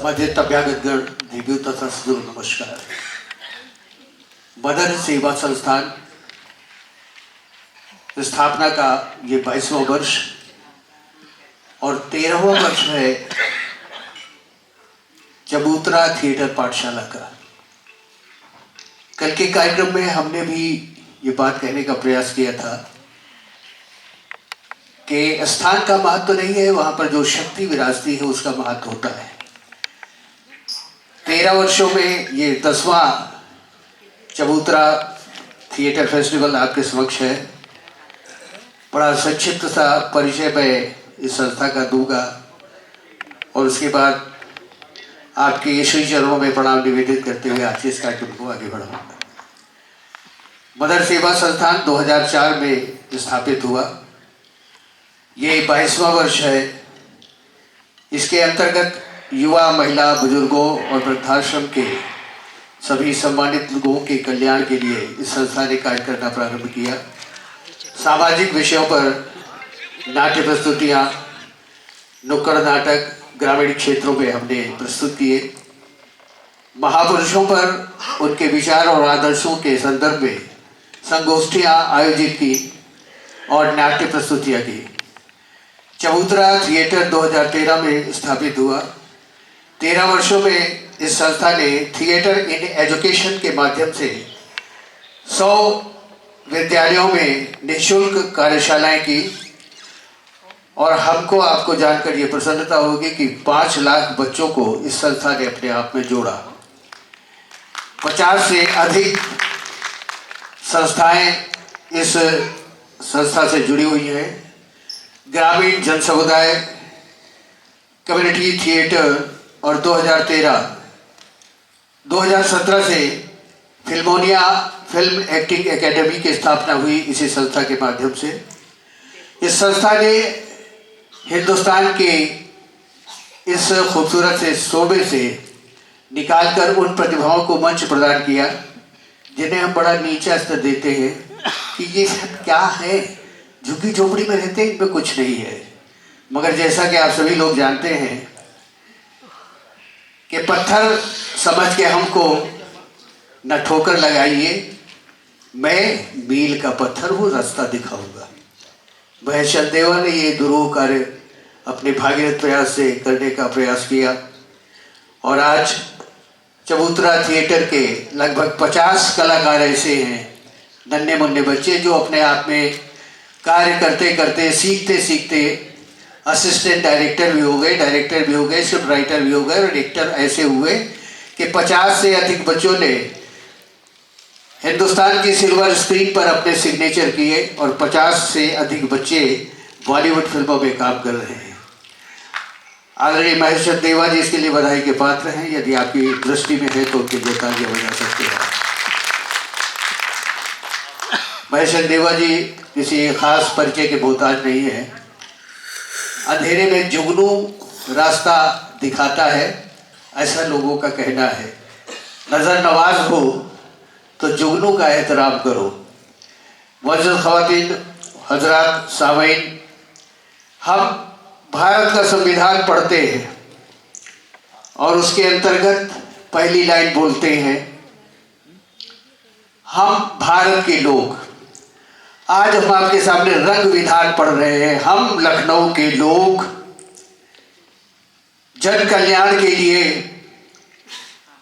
सम्मानित अभ्यागतगण, देवियों तथा सदगुरु नमस्कार। मदर सेवा संस्थान स्थापना का ये 22वां वर्ष और 13वां वर्ष है चबूतरा थिएटर पाठशाला का। कल के कार्यक्रम में हमने भी ये बात कहने का प्रयास किया था कि स्थान का महत्व नहीं है, वहां पर जो शक्ति विराजती है उसका महत्व होता है। 13 वर्षों में ये 10वां चबूतरा थिएटर फेस्टिवल आपके समक्ष है। बड़ा संक्षिप्त सा परिचय मैं इस संस्था का दूंगा और उसके बाद आपके श्री चरणों में प्रणाम निवेदित करते हुए आज इस कार्यक्रम को आगे बढ़ाऊंगा। मदर सेवा संस्थान 2004 में स्थापित हुआ। ये 22वां वर्ष है। इसके अंतर्गत युवा, महिला, बुजुर्गों और वृद्धाश्रम के सभी सम्मानित लोगों के कल्याण के लिए इस संस्था ने कार्य करना प्रारंभ किया। सामाजिक विषयों पर नाट्य प्रस्तुतियाँ, नुक्कड़ नाटक ग्रामीण क्षेत्रों में हमने प्रस्तुत किए। महापुरुषों पर उनके विचार और आदर्शों के संदर्भ में संगोष्ठियाँ आयोजित की और नाट्य प्रस्तुतियाँ की। चबूतरा थिएटर 2013 में स्थापित हुआ। 13 वर्षों में इस संस्था ने थिएटर इन एजुकेशन के माध्यम से 100 विद्यालयों में निःशुल्क कार्यशालाएं की और हमको आपको जानकर ये प्रसन्नता होगी कि 5 लाख बच्चों को इस संस्था ने अपने आप में जोड़ा। 50 से अधिक संस्थाएं इस संस्था से जुड़ी हुई हैं। ग्रामीण जन समुदाय, कम्युनिटी थिएटर और 2017 से फिल्मोनिया फिल्म एक्टिंग एकेडमी की स्थापना हुई इसी संस्था के माध्यम से। इस संस्था ने हिंदुस्तान के इस खूबसूरत से शोबे से निकालकर उन प्रतिभाओं को मंच प्रदान किया जिन्हें हम बड़ा नीचा स्तर देते हैं कि ये सब क्या है, झुग्गी झोपड़ी में रहते हैं, इनमें कुछ नहीं है। मगर जैसा कि आप सभी लोग जानते हैं कि पत्थर समझ के हमको न ठोकर लगाइए, मैं मील का पत्थर वो रास्ता दिखाऊंगा। महेश चंदेवा ने ये दुरूह कार्य अपने भागीरथ प्रयास से करने का प्रयास किया और आज चबूतरा थिएटर के लगभग 50 कलाकार ऐसे हैं, नन्हे मुन्ने बच्चे, जो अपने आप में कार्य करते करते सीखते सीखते असिस्टेंट डायरेक्टर भी हो गए, डायरेक्टर भी हो गए, स्क्रिप्ट राइटर भी हो गए और एक्टर ऐसे हुए कि 50 से अधिक बच्चों ने हिंदुस्तान की सिल्वर स्क्रीन पर अपने सिग्नेचर किए और 50 से अधिक बच्चे बॉलीवुड फिल्मों में काम कर रहे हैं। आदरणीय महेश चंदेवा जी इसके लिए बधाई के पात्र हैं। यदि आपकी दृष्टि में है तो उनके लिए तालियां बजा सकते हैं। महेश चंदेवा जी किसी खास परिचय के मोहताज नहीं है। अंधेरे में जुगनू रास्ता दिखाता है, ऐसा लोगों का कहना है। नजर नवाज हो तो जुगनू का एहतराम करो। मुअज़्ज़ज़ ख़वातीन, हज़रात, सामीन, हम भारत का संविधान पढ़ते हैं और उसके अंतर्गत पहली लाइन बोलते हैं, हम भारत के लोग। आज हम आपके सामने रंग विधान पढ़ रहे हैं। हम लखनऊ के लोग जन कल्याण के लिए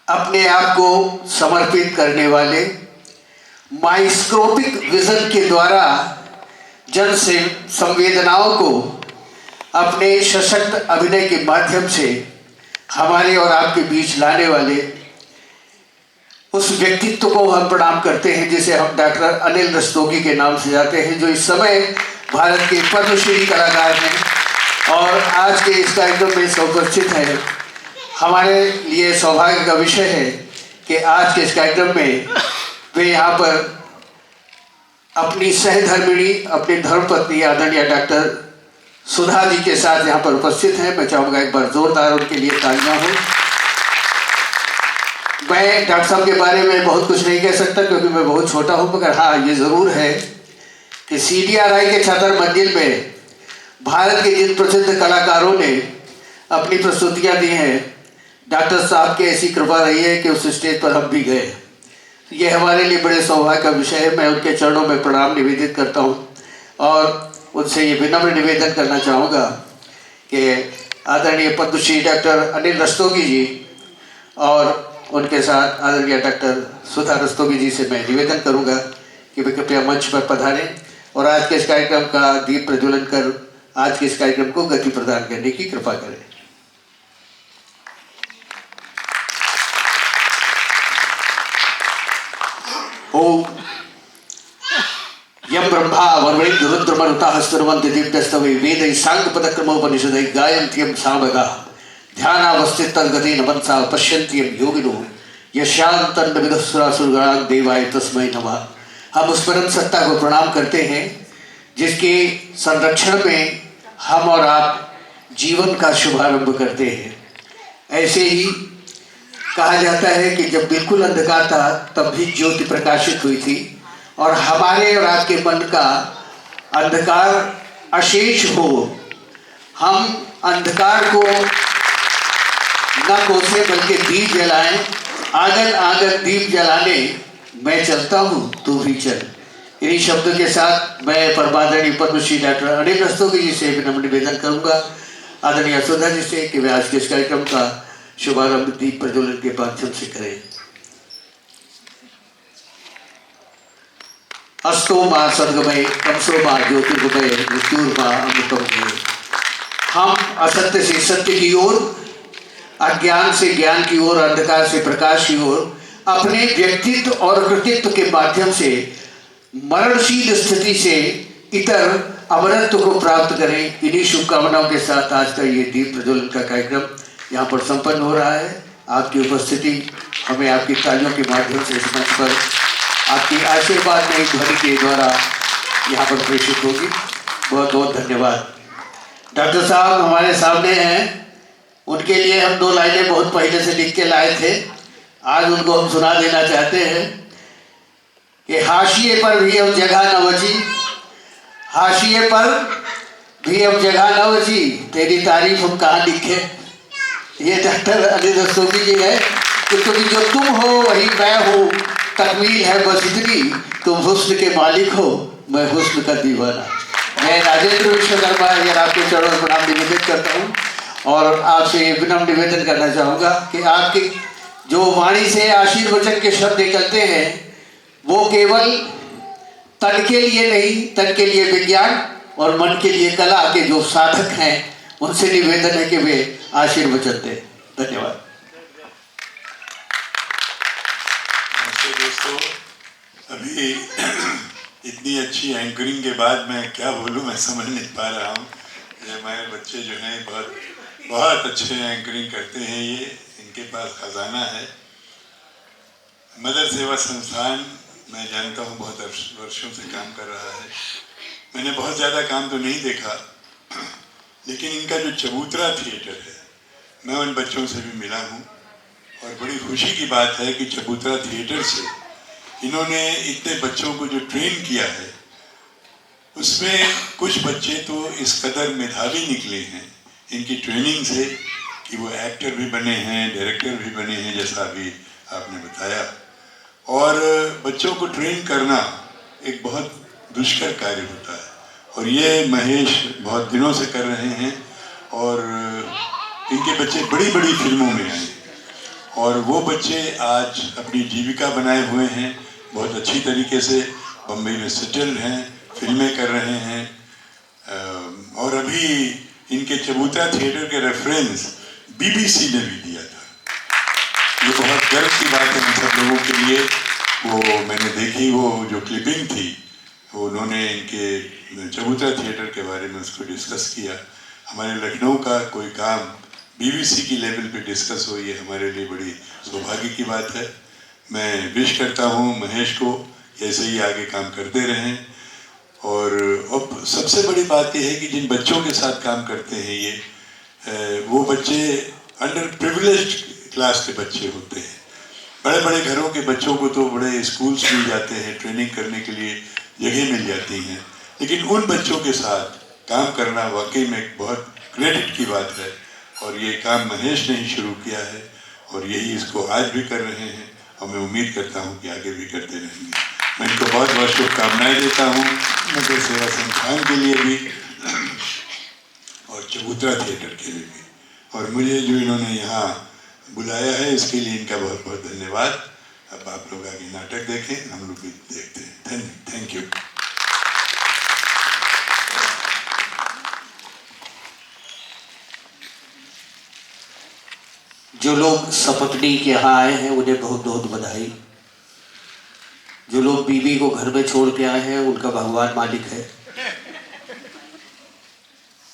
अपने आप को समर्पित करने वाले, माइक्रोस्कोपिक विजन के द्वारा जन से संवेदनाओं को अपने सशक्त अभिनय के माध्यम से हमारे और आपके बीच लाने वाले उस व्यक्तित्व को हम प्रणाम करते हैं जिसे हम डॉक्टर अनिल रस्तोगी के नाम से जाते हैं, जो इस समय भारत के पद्मश्री कलाकार हैं और आज के इस कार्यक्रम में उपस्थित हैं। हमारे लिए सौभाग्य का विषय है कि आज के इस कार्यक्रम में वे यहाँ पर अपनी सहधर्मिणी, अपनी धर्मपत्नी आदरणीय डॉक्टर सुधा जी के साथ यहाँ पर उपस्थित हैं। मैं चाहूँगा एक बार जोरदार उनके लिए तालियां हो। मैं डॉक्टर साहब के बारे में बहुत कुछ नहीं कह सकता क्योंकि मैं बहुत छोटा हूँ, मगर हाँ ये ज़रूर है कि CDRI के छात्र मंजिल में भारत के जिन प्रसिद्ध कलाकारों ने अपनी प्रस्तुतियाँ दी हैं, डॉक्टर साहब की ऐसी कृपा रही है कि उस स्टेज पर हम भी गए। ये हमारे लिए बड़े सौभाग्य का विषय है। मैं उनके चरणों में प्रणाम निवेदित करता हूँ और उनसे ये विनम्र निवेदन करना चाहूँगा कि आदरणीय पद्मश्री डॉक्टर अनिल रस्तोगी जी और उनके साथ आदरणीय डॉक्टर सुधा रस्तोगी जी से मैं निवेदन करूँगा कि वे कृपया मंच पर पधारें और आज के इस कार्यक्रम का दीप प्रज्वलन कर आज के इस कार्यक्रम को गति प्रदान करने की कृपा करें। ओम यम ब्रह्मा वरुणेन्द्र रुद्रमरुताः स्तुवन्ति दिव्यस्तवै वेदैः साङ्गपदक्रमोपनिषदैः गायन्त्यं सामगा ध्यानावस्थिततद्गतेन मनसा पश्यन्त्यं योगिनो यशान्तं विदुषासुरगणान् देवाय तस्मै नमः। हम उस परम सत्ता को प्रणाम करते हैं जिसके संरक्षण में हम और आप जीवन का शुभारंभ करते हैं। ऐसे ही कहा जाता है कि जब बिल्कुल अंधकार था तब भी ज्योति प्रकाशित हुई थी और हमारे और आपके मन का अंधकार अशेष हो, हम अंधकार को न कोसे बल्कि दीप जलाएं। आंगन आंगन दीप जलाने मैं चलता हूँ तू भी चल। इन्हीं शब्दों के साथ मैं परमादरणीय पद्मश्री डॉक्टर अनिल रस्तोगी जी से विनम्र निवेदन करूँगा आदरणीय सुधा जी से कि वे आज के इस कार्यक्रम का शुभारंभ दीप प्रज्वलन के माध्यम से करें। अस्तो मां सद्गमय तमसो मां ज्योतिर्गमय मृत्युर्मां अमृतमय। हम असत्य से सत्य की ओर, अज्ञान से ज्ञान की ओर, अंधकार से प्रकाश की ओर अपने व्यक्तित्व और कृतित्व के माध्यम से मरणशील स्थिति से इतर अमरत्व को प्राप्त करें। इन्हीं शुभकामनाओं के साथ आज का ये दीप प्रज्वलन का कार्यक्रम यहाँ पर संपन्न हो रहा है। आपकी उपस्थिति हमें आपकी तालियों के माध्यम से इस मंच पर आपकी आशीर्वाद में ध्वनि के द्वारा यहाँ पर प्रेषित होगी। बहुत बहुत धन्यवाद। डॉक्टर साहब हमारे सामने हैं, उनके लिए हम 2 लाइनें बहुत पहले से लिख के लाए थे, आज उनको हम सुना देना चाहते हैं कि हाशिए पर भी अब जगह न बची, हाशिए पर भी अब जगह न बची, तेरी तारीफ हम कहाँ लिखे। ये डॉक्टर अनिल रस्तोगी जी है। क्योंकि जो तुम हो वही मैं हूँ, तकमील है बस इतनी, तुम हुस्न के मालिक हो मैं हुस्न का दीवाना। मैं राजेंद्र विश्वकर्मा यार आपके चरणों में प्रणाम निवेदित करता हूँ और आपसे विनम्र निवेदन करना चाहूँगा कि आपकी जो वाणी से आशीर्वचन के शब्द निकलते हैं वो केवल तन के लिए नहीं, तन के लिए विज्ञान और मन के लिए कला के जो साधक हैं उनसे निवेदन है कि वे आशीर्वचन दें। धन्यवाद। नमस्ते दोस्तों, अभी इतनी अच्छी एंकरिंग के बाद मैं क्या बोलूं मैं समझ नहीं पा रहा हूं। ये हमारे बच्चे जो हैं बहुत अच्छे एंकरिंग करते हैं। ये इनके पास खजाना है। मदर सेवा संस्थान मैं जानता हूं बहुत वर्षों से काम कर रहा है। मैंने बहुत ज़्यादा काम तो नहीं देखा, लेकिन इनका जो चबूतरा थिएटर है मैं उन बच्चों से भी मिला हूँ और बड़ी खुशी की बात है कि चबूतरा थिएटर से इन्होंने इतने बच्चों को जो ट्रेन किया है उसमें कुछ बच्चे तो इस कदर मेधावी निकले हैं इनकी ट्रेनिंग से कि वो एक्टर भी बने हैं, डायरेक्टर भी बने हैं, जैसा अभी आपने बताया। और बच्चों को ट्रेन करना एक बहुत दुष्कर कार्य होता है और ये महेश बहुत दिनों से कर रहे हैं और इनके बच्चे बड़ी बड़ी फिल्मों में आए और वो बच्चे आज अपनी जीविका बनाए हुए हैं, बहुत अच्छी तरीके से बम्बई में सेटल्ड हैं, फिल्में कर रहे हैं। और अभी इनके चबूतरा थिएटर के रेफरेंस बीबीसी ने भी दिया था। ये बहुत गर्व की बात है हम सब लोगों के लिए। वो मैंने देखी, वो जो क्लिपिंग थी वो उन्होंने इनके चबूतरा थिएटर के बारे में उसको डिस्कस किया। हमारे लखनऊ का कोई काम बीबीसी की लेवल पे डिस्कस हो, ये हमारे लिए बड़ी सौभाग्य की बात है। मैं विश करता हूँ महेश को ऐसे ही आगे काम करते रहें। और अब सबसे बड़ी बात यह है कि जिन बच्चों के साथ काम करते हैं ये वो बच्चे अंडर प्रिविलेज्ड क्लास के बच्चे होते हैं। बड़े बड़े घरों के बच्चों को तो बड़े स्कूल्स मिल जाते हैं, ट्रेनिंग करने के लिए जगह मिल जाती हैं, लेकिन उन बच्चों के साथ काम करना वाकई में एक बहुत क्रेडिट की बात है। और ये काम महेश ने ही शुरू किया है और यही इसको आज भी कर रहे हैं और मैं उम्मीद करता हूँ कि आगे भी करते रहेंगे। मैं इनको बहुत बहुत शुभकामनाएं देता हूँ, नगर सेवा संस्थान के लिए भी और चबूतरा थिएटर के लिए भी, और मुझे जो इन्होंने यहाँ बुलाया है इसके लिए इनका बहुत बहुत धन्यवाद। अब आप लोग आगे नाटक देखें, हम लोग भी देखते हैं। Thank you. जो लोग सपत्नी के यहाँ आए हैं उन्हें बहुत बहुत बधाई। जो लोग बीवी को घर में छोड़ के आए हैं उनका भगवान मालिक है।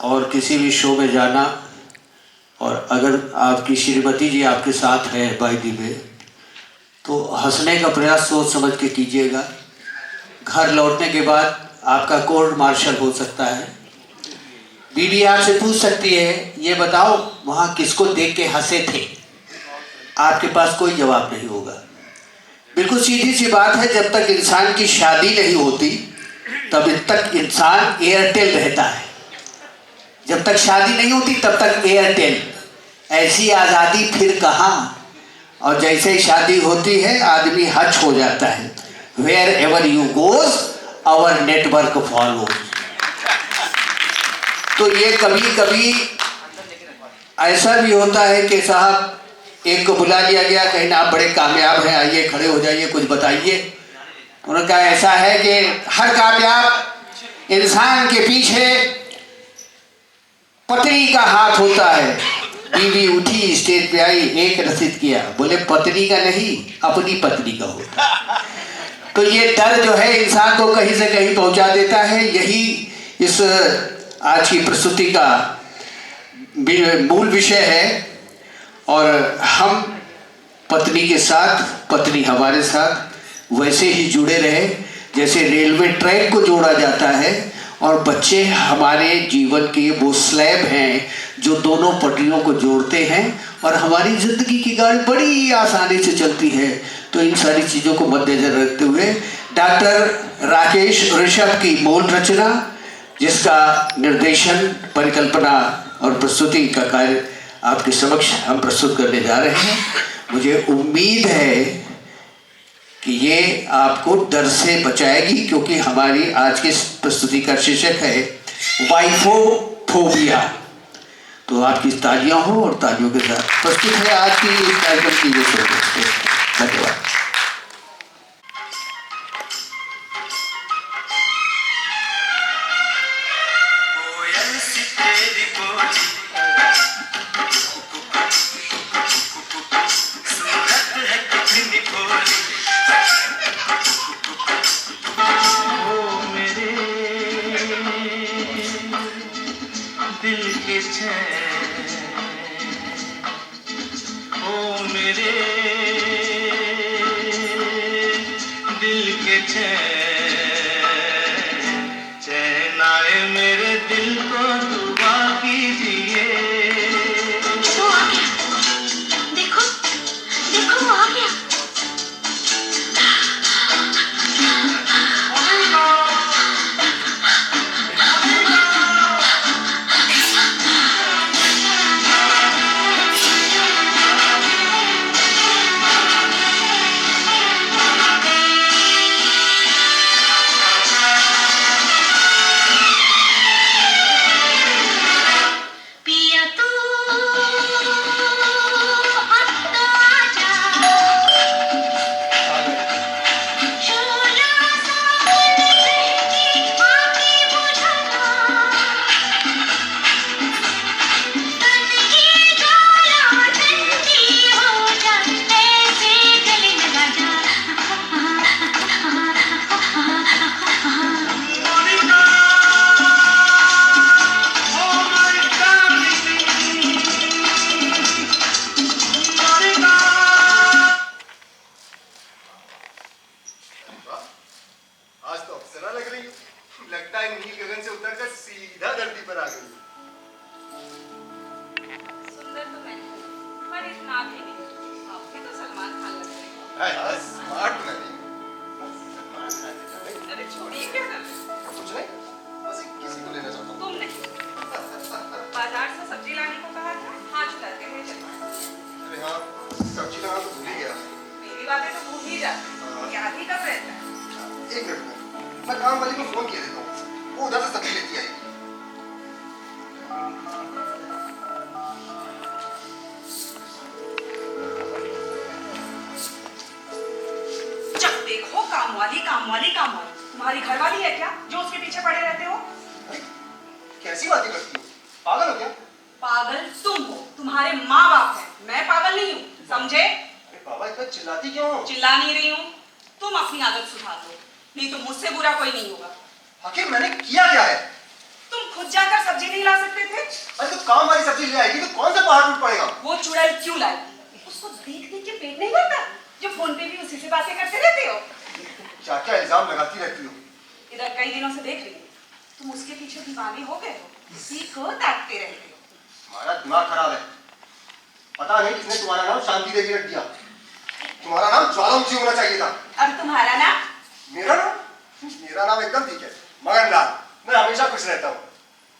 और किसी भी शो में जाना, और अगर आपकी श्रीमती जी आपके साथ है बाइदी में, तो हंसने का प्रयास सोच समझ के कीजिएगा। घर लौटने के बाद आपका कोर्ट मार्शल हो सकता है। बीवी आपसे पूछ सकती है, ये बताओ वहाँ किसको देख के हंसे थे? आपके पास कोई जवाब नहीं होगा। बिल्कुल सीधी सी बात है, जब तक इंसान की शादी नहीं होती तब तक इंसान एयरटेल रहता है। जब तक शादी नहीं होती तब तक एयरटेल। ऐसी आज़ादी फिर कहाँ। और जैसे ही शादी होती है आदमी हच हो जाता है। Wherever you goes our network follows. तो ये कभी कभी ऐसा भी होता है कि साहब एक को बुला लिया गया, कहीं आप बड़े कामयाब हैं, आइए खड़े हो जाइए, कुछ बताइए। उन्होंने कहा ऐसा है कि हर कामयाब इंसान के पीछे पत्नी का हाथ होता है। बीवी उठी, स्टेज पे आई, एक रसीद किया, बोले पत्नी का नहीं अपनी पत्नी का होता है। तो ये डर जो है इंसान को कहीं से कहीं पहुंचा देता है। यही इस आज की प्रस्तुति का मूल विषय है। और हम पत्नी के साथ, पत्नी हमारे साथ वैसे ही जुड़े रहे जैसे रेलवे ट्रैक को जोड़ा जाता है, और बच्चे हमारे जीवन के वो स्लैब हैं जो दोनों पटरियों को जोड़ते हैं, और हमारी ज़िंदगी की गाड़ी बड़ी आसानी से चलती है। तो इन सारी चीज़ों को मद्देनजर रखते हुए डॉक्टर राकेश ऋषभ की मूल रचना, जिसका निर्देशन, परिकल्पना और प्रस्तुति का कार्य आपके समक्ष हम प्रस्तुत करने जा रहे हैं। मुझे उम्मीद है कि ये आपको डर से बचाएगी, क्योंकि हमारी आज की प्रस्तुति का शीर्षक है वाइफोफोबिया। तो आपकी तालियां हो, और तालियों के साथ प्रस्तुत है आज की इस कार्यक्रम की ये। धन्यवाद। दिल के चैन, ओ मेरे दिल के चैन, चैन आए मेरे दिल को दुआ कीजिए। वो आ गया, देखो देखो वो आ गया। लगता है नील गगन से उतरकर सीधा धरती पर आ गई। सुंदर तो मैं पर इतना भी नहीं। आपके तो सलमान खान लग रहे हैं। हाय स्मार्ट नहीं। अरे छोड़िए, क्या कर रहे हैं? कुछ नहीं, बस किसी को लेना चाहता हूँ। तुम नहीं, बाजार से सब्जी लाने को कहा था, हाँ चुका के ले चलो। अरे हाँ, काम वाली तुम्हारी घरवाली है क्या जो उसके पीछे पड़े रहते हो? अरे, कैसी बातें करती हो? पागल हो क्या? पागल तुम हो, तुम्हारे माँ बाप हैं, मैं पागल नहीं हूँ, समझे? अरे बाबा इतना चिल्लाती क्यों हो? चिल्ला नहीं रही हूँ, तुम अपनी आदत सुधार लो, नहीं तो मुझसे बुरा कोई नहीं होगा। आखिर मैंने किया क्या है? तुम खुद जाकर सब्जी नहीं ला सकते थे? अरे तो काम वाली सब्जी ले आएगी तो कौन सा पहाड़ टूट पड़ेगा? वो चुड़ैल क्यों लाई? उसको देख देख के पेट नहीं भरता जो फोन पे भी उसी से बातें करते रहते हो? क्या क्या इल्जाम लगाती रहती हो? इधर कई दिनों से देख रही हूँ, तुम उसके पीछे दीवाने हो गए हो, उसी को ताकते रहते हो। हमारा दिमाग खराब है। पता नहीं किसने तुम्हारा नाम शांति देवी रख दिया। तुम्हारा नाम ज्वालामुखी होना चाहिए था। अब तुम्हारा नाम? मेरा नाम एकदम ठीक है, मगन लाल। मैं हमेशा खुश रहता हूँ।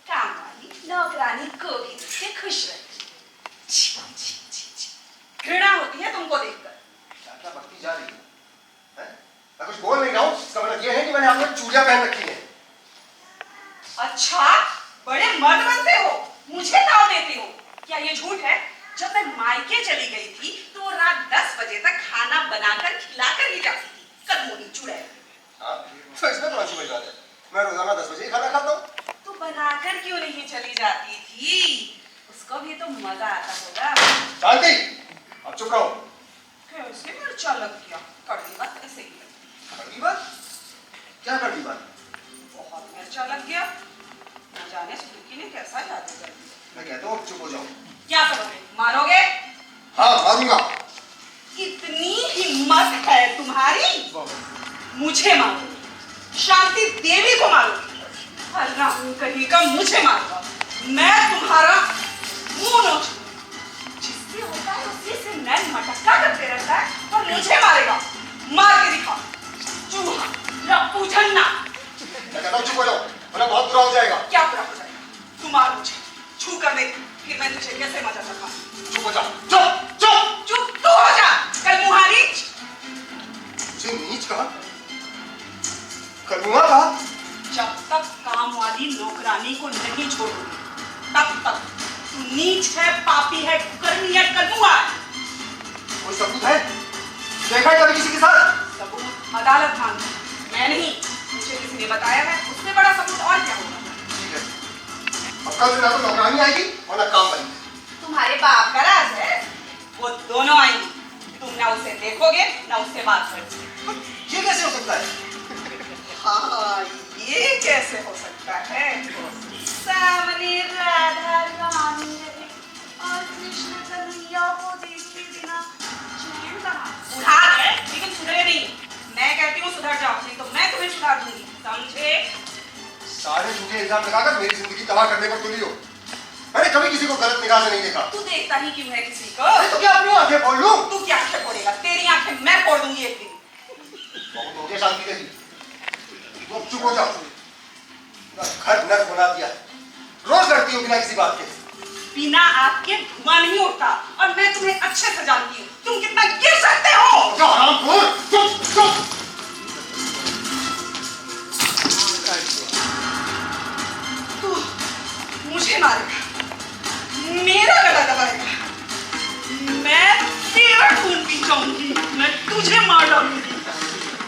काम वाली नौकरानी को भी उससे खुश रहती। घृणा होती है तुमको देखकर। क्या क्या बकती जा रही है? मैं कुछ बोल नहीं रहा हूँ, इसका मतलब ये है कि मैंने आपको चूड़ियां पहन रखी है। अच्छा, बड़े मर्द बनते हो, मुझे ताव देते हो। क्या ये झूठ है? जब मैं मायके चली गई थी तो रात 10 बजे तक खाना बनाकर खिलाकर ही जाती थी, कदमोनी चुड़ैल। हाँ, तो इसमें कौन सी बड़ी बात है? मैं रोजाना 10 बजे ही खाना खाता हूँ। तो बनाकर क्यों नहीं चली जाती थी? उसको भी तो मजा आता होगा। शांति, अब चुप रहो। कैसे मिर्चा लग गया? कड़वी बात ऐसे ही लगी। कड़वी बात? क्या कड़वी बात? बहुत मिर्चा लग गया। न जाने सुजुकी ने कैसा जादू कर दिया। मैं कहता हूँ चुप हो जाओ। क्या करोगे? मारोगे? हाँ, मारूंगा। इतनी हिम्मत है तुम्हारी? मुझे मारोगे? शांति देवी को मारोगे? हराम कहीं का मुझे मारोगा? मैं तुम्हारा मुंह नोच, जिससे होता है उसी से नैन मटक्का करते रहता है और मुझे मारेगा। मार के दिखा, चूहा, रप्पू झन्ना। मैं कहता हूँ चुप हो जाओ, वरना बहुत बुरा हो जाएगा। क्या बुरा हो जाएगा? तू मार मुझे, छू कर देख, फिर मैं तुझे कैसे मजा सकता। चुप हो जाओ। चुप चुप चुप तो हो जा, कल मुहारी। मुझे नीच कहा, कलमुआ कहा। जब तक काम वाली नौकरानी को नहीं छोड़ोगे तब तक तू नीच है, पापी है, कुकर्मी है, कलमुआ है। कोई सबूत है? देखा है कभी किसी के साथ? सबूत अदालत मांगी, मैं नहीं, मुझे किसी ने बताया है। उससे बड़ा सबूत और क्या होगा? ठीक है, अब कल से ना तो नौकरानी आएगी और ना काम वाली। तुम्हारे बाप का राज है, वो दोनों आएंगी। तुम ना उसे देखोगे ना उससे बात करोगे। ये कैसे हो सकता है? हाँ, ये कैसे हो सकता है? सामने राधा रानी रहे और कृष्ण कन्हैया को देखे बिना चैन कहाँ? बुढ़ा गए लेकिन सुधरे नहीं। मैं कहती हूँ सुधर जाओ, नहीं तो मैं तुम्हें सुधार दूंगी, समझे? सारे झूठे इल्जाम लगाकर मेरी जिंदगी तबाह करने पर तुली हो। मैंने कभी किसी को गलत निगाह से नहीं देखा। तू देखता ही क्यों है किसी को? तो क्या अपनी आंखें फोड़ लूं? तू क्या आंखें फोड़ेगा? तेरी आंखें मैं फोड़ दूंगी एक दिन। बहुत हो गया शांति देवी, तुम चुप हो जाओ। घर नर्क बना दिया, रोज लड़ती हो बिना किसी बात के। बिना आपके धुआं नहीं उठता और मैं तुम्हें अच्छे से जानती हूँ तुम कितना गिर सकते हो। क्या हरामखोर! चुप चुप। तू मुझे मारेगा, मेरा गला दबाएगा, मैं तेरा खून पी जाऊंगी, मैं तुझे मार डालूंगी,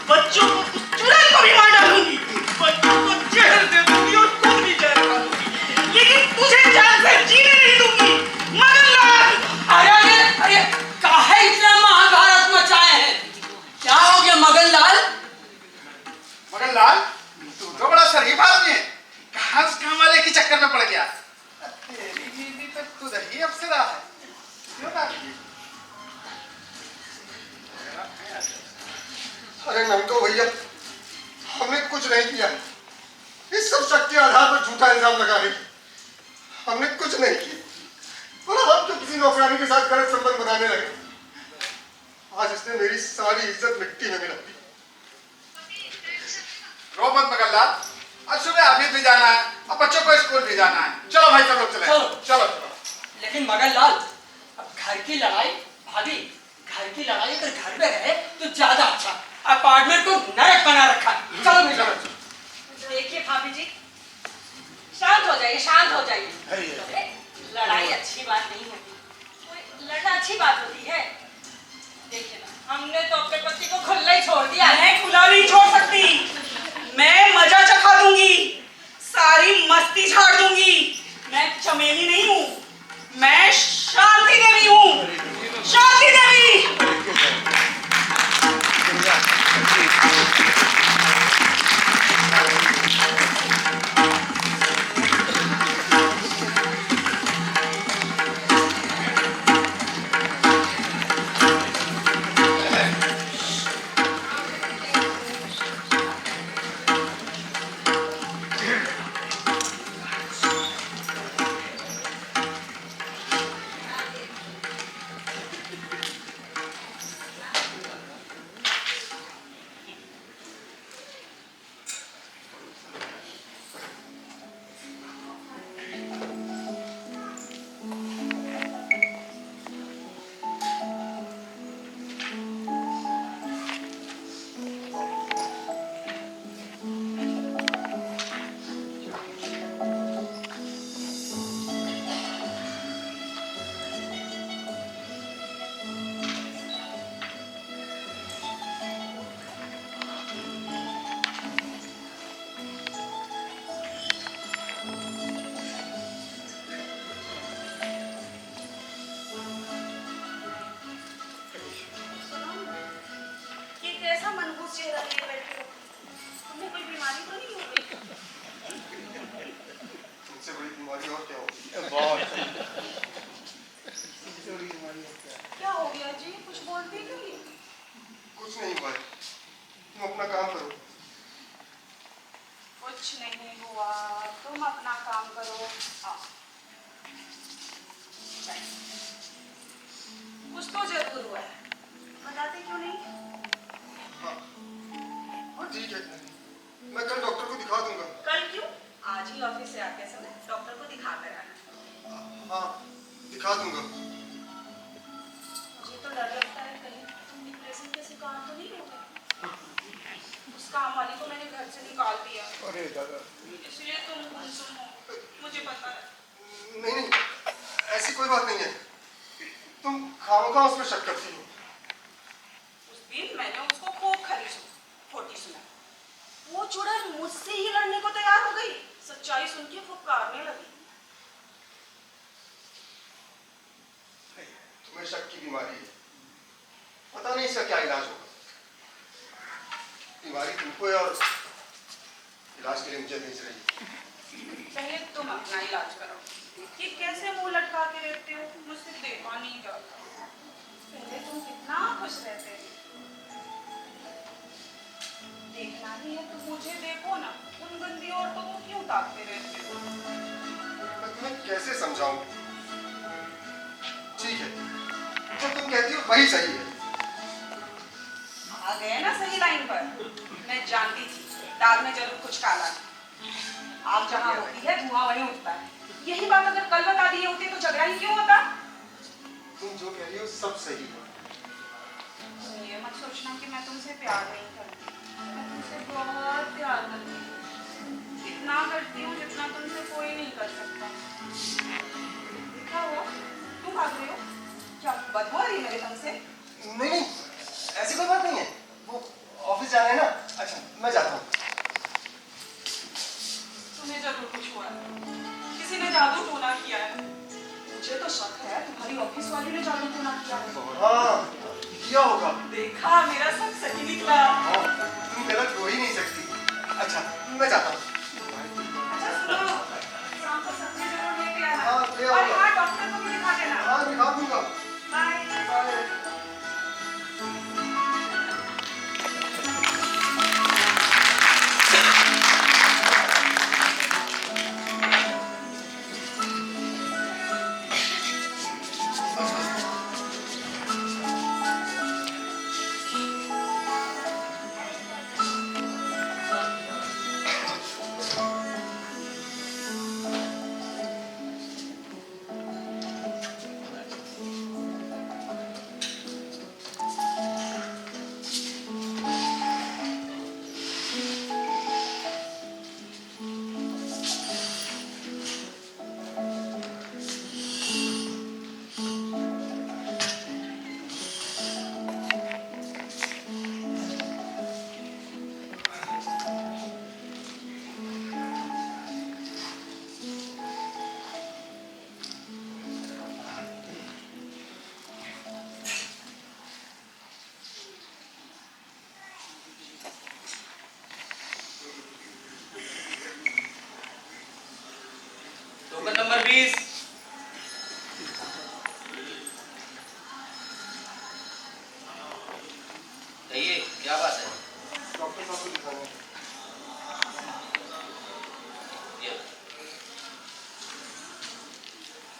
बच्चों को, उस चुड़ैल को भी मार डालूंगी, बच्चों को जहर दे दूंगी और खुद भी जहर खा लूंगी, लेकिन तुझे जान से जीने नहीं दूंगी। मगनलाल! अरे काहे इतना महाभारत मचाए हैं? क्या हो गया मगनलाल? मगनलाल, तू तो बड़ा शरीफ आदमी है, कहाँ उस काम वाले के चक्कर में पड़ गया? तेरी बीवी तो खुद ही अप्सरा है, क्यों ना? अरे नंदो भैया, हमने कुछ नहीं किया। इस सब शक के आधार पर झूठा इल्जाम लगा रही। हमने कुछ नहीं किया और हम तो किसी नौकरानी के साथ गलत संबंध बनाने लगे। आज इसने मेरी सारी इज्जत मिट्टी में मिला दी। रो मत मगनलाल, आज सुबह ऑफिस भी जाना है और बच्चों को स्कूल भी जाना है। चलो भाई सब लोग चले। चलो। चलो चलो। लेकिन मगनलाल, अब घर की लड़ाई भाभी, घर की लड़ाई अगर घर में रहे तो ज्यादा अच्छा। अपार्टमेंट को नरक बना रखा है। चलो भाई चलो। देखिए भाभी जी, शांत हो जाइए, शांत हो जाइए। लड़ाई अच्छी बात नहीं होती, कोई लड़ना अच्छी बात होती है। देखिए ना, हमने तो अपने पति को खुला ही छोड़ दिया है। खुला नहीं छोड़ सकती, मैं मजा चखा दूंगी, सारी मस्ती झाड़ दूंगी। मैं चमेली नहीं हूँ, मैं शांति देवी हूँ, शांति देवी। चेहरा लिए बैठे हो, तुम्हें कोई बीमारी तो नहीं हो गई? तुमसे बड़ी बीमारी और क्या होगी? क्या हो गया जी, कुछ बोलते क्यों नहीं? कुछ नहीं हुआ, तुम अपना काम करो। कुछ नहीं हुआ, तुम अपना काम करो। कुछ तो जरूर हुआ है, बताते क्यों नहीं? हाँ ठीक है, मैं कल डॉक्टर को दिखा दूंगा। कल क्यों? आज ही ऑफिस से आते समय डॉक्टर को दिखा कर आना। हाँ दिखा दूंगा। मुझे तो डर लगता है कहीं तुम डिप्रेशन के शिकार तो नहीं हो गए। उस काम वाली को मैंने घर से निकाल दिया। अरे दादा, इसलिए तुम गुमसुम हो, मुझे पता है। नहीं नहीं, ऐसी कोई बात नहीं है, तुम खामखा उस पर शक करती हो। उस दिन मैंने उसको खूब खोटी सुना। वो चुड़ैल मुझसे ही लड़ने को तैयार हो गई। सच्चाई सुन के फुफकारने लगी। तुम्हें शक की बीमारी है, पता नहीं इसका क्या इलाज होगा। बीमारी तुमको है और इलाज के लिए मुझे भेज रही है। पहले तुम अपना इलाज करो। कि कैसे मुंह लटका के रहते हो, मुझसे देखा नहीं जाता। पहले तुम कितना खुश रहते थे। देखना ही है तो मुझे देखो ना, उन गंदी औरतों को क्यों ताकते रहते हो? मैं तुम्हें कैसे समझाऊं? ठीक है, जो तुम कहती हो वही सही है। आ गए ना सही लाइन पर। मैं जानती थी दाल में जरूर कुछ काला है। आग जहाँ होती है धुआं वहीं उठता है। यही बात अगर कल बता दिए होते तो झगड़ा ही क्यों होता? तुम जो कह रही हो सब सही है। ये मत सोचना कि मैं तुमसे प्यार नहीं करती। मैं तुमसे बहुत प्यार करती हूँ। इतना करती हूँ जितना तुमसे कोई नहीं कर सकता। क्या हुआ? क्यों भाग रहे हो? क्या बदबू आ रही है मेरे ढंग से? नहीं नहीं, ऐसी कोई बात नहीं है। वो ऑफिस जाना है ना। अच्छा मैं जाता हूँ। तुम्हें जरूर कुछ हुआ है। किसी ने जादू टोना किया है। मुझे तो शक है तुम्हारी ऑफिस वाली ने जादू टोना किया है। हाँ किया होगा। देखा, मेरा सब सही निकला। हाँ, तुम गलत हो ही नहीं सकती। अच्छा मैं जाता हूँ। अच्छा सुनो, शाम को सब्जी जरूर लेके आना। हाँ, ले आऊंगा। और हाँ, डॉक्टर को भी दिखा देना। हाँ दिखा दूंगा। बाय। बाय।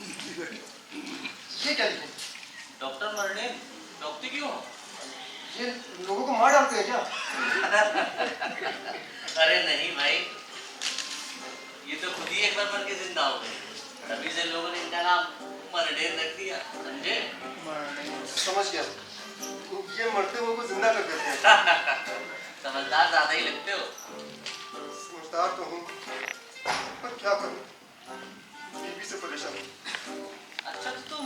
ये क्या लिखे? डॉक्टर मरने डॉक्टर क्यों? ये लोगों को मार डालते हैं क्या? अरे नहीं भाई, ये तो खुद ही एक बार मर के जिंदा हो गए, तभी से लोगों ने इनका नाम मरडेर रख दिया, समझे? समझ गया। ये मरते हुए को जिंदा कर देते हैं। समझदार ज्यादा ही लगते हो। समझदार तो हूँ, पर क्या करूँ? बीवी से परेशान हूँ। अच्छा तो तुम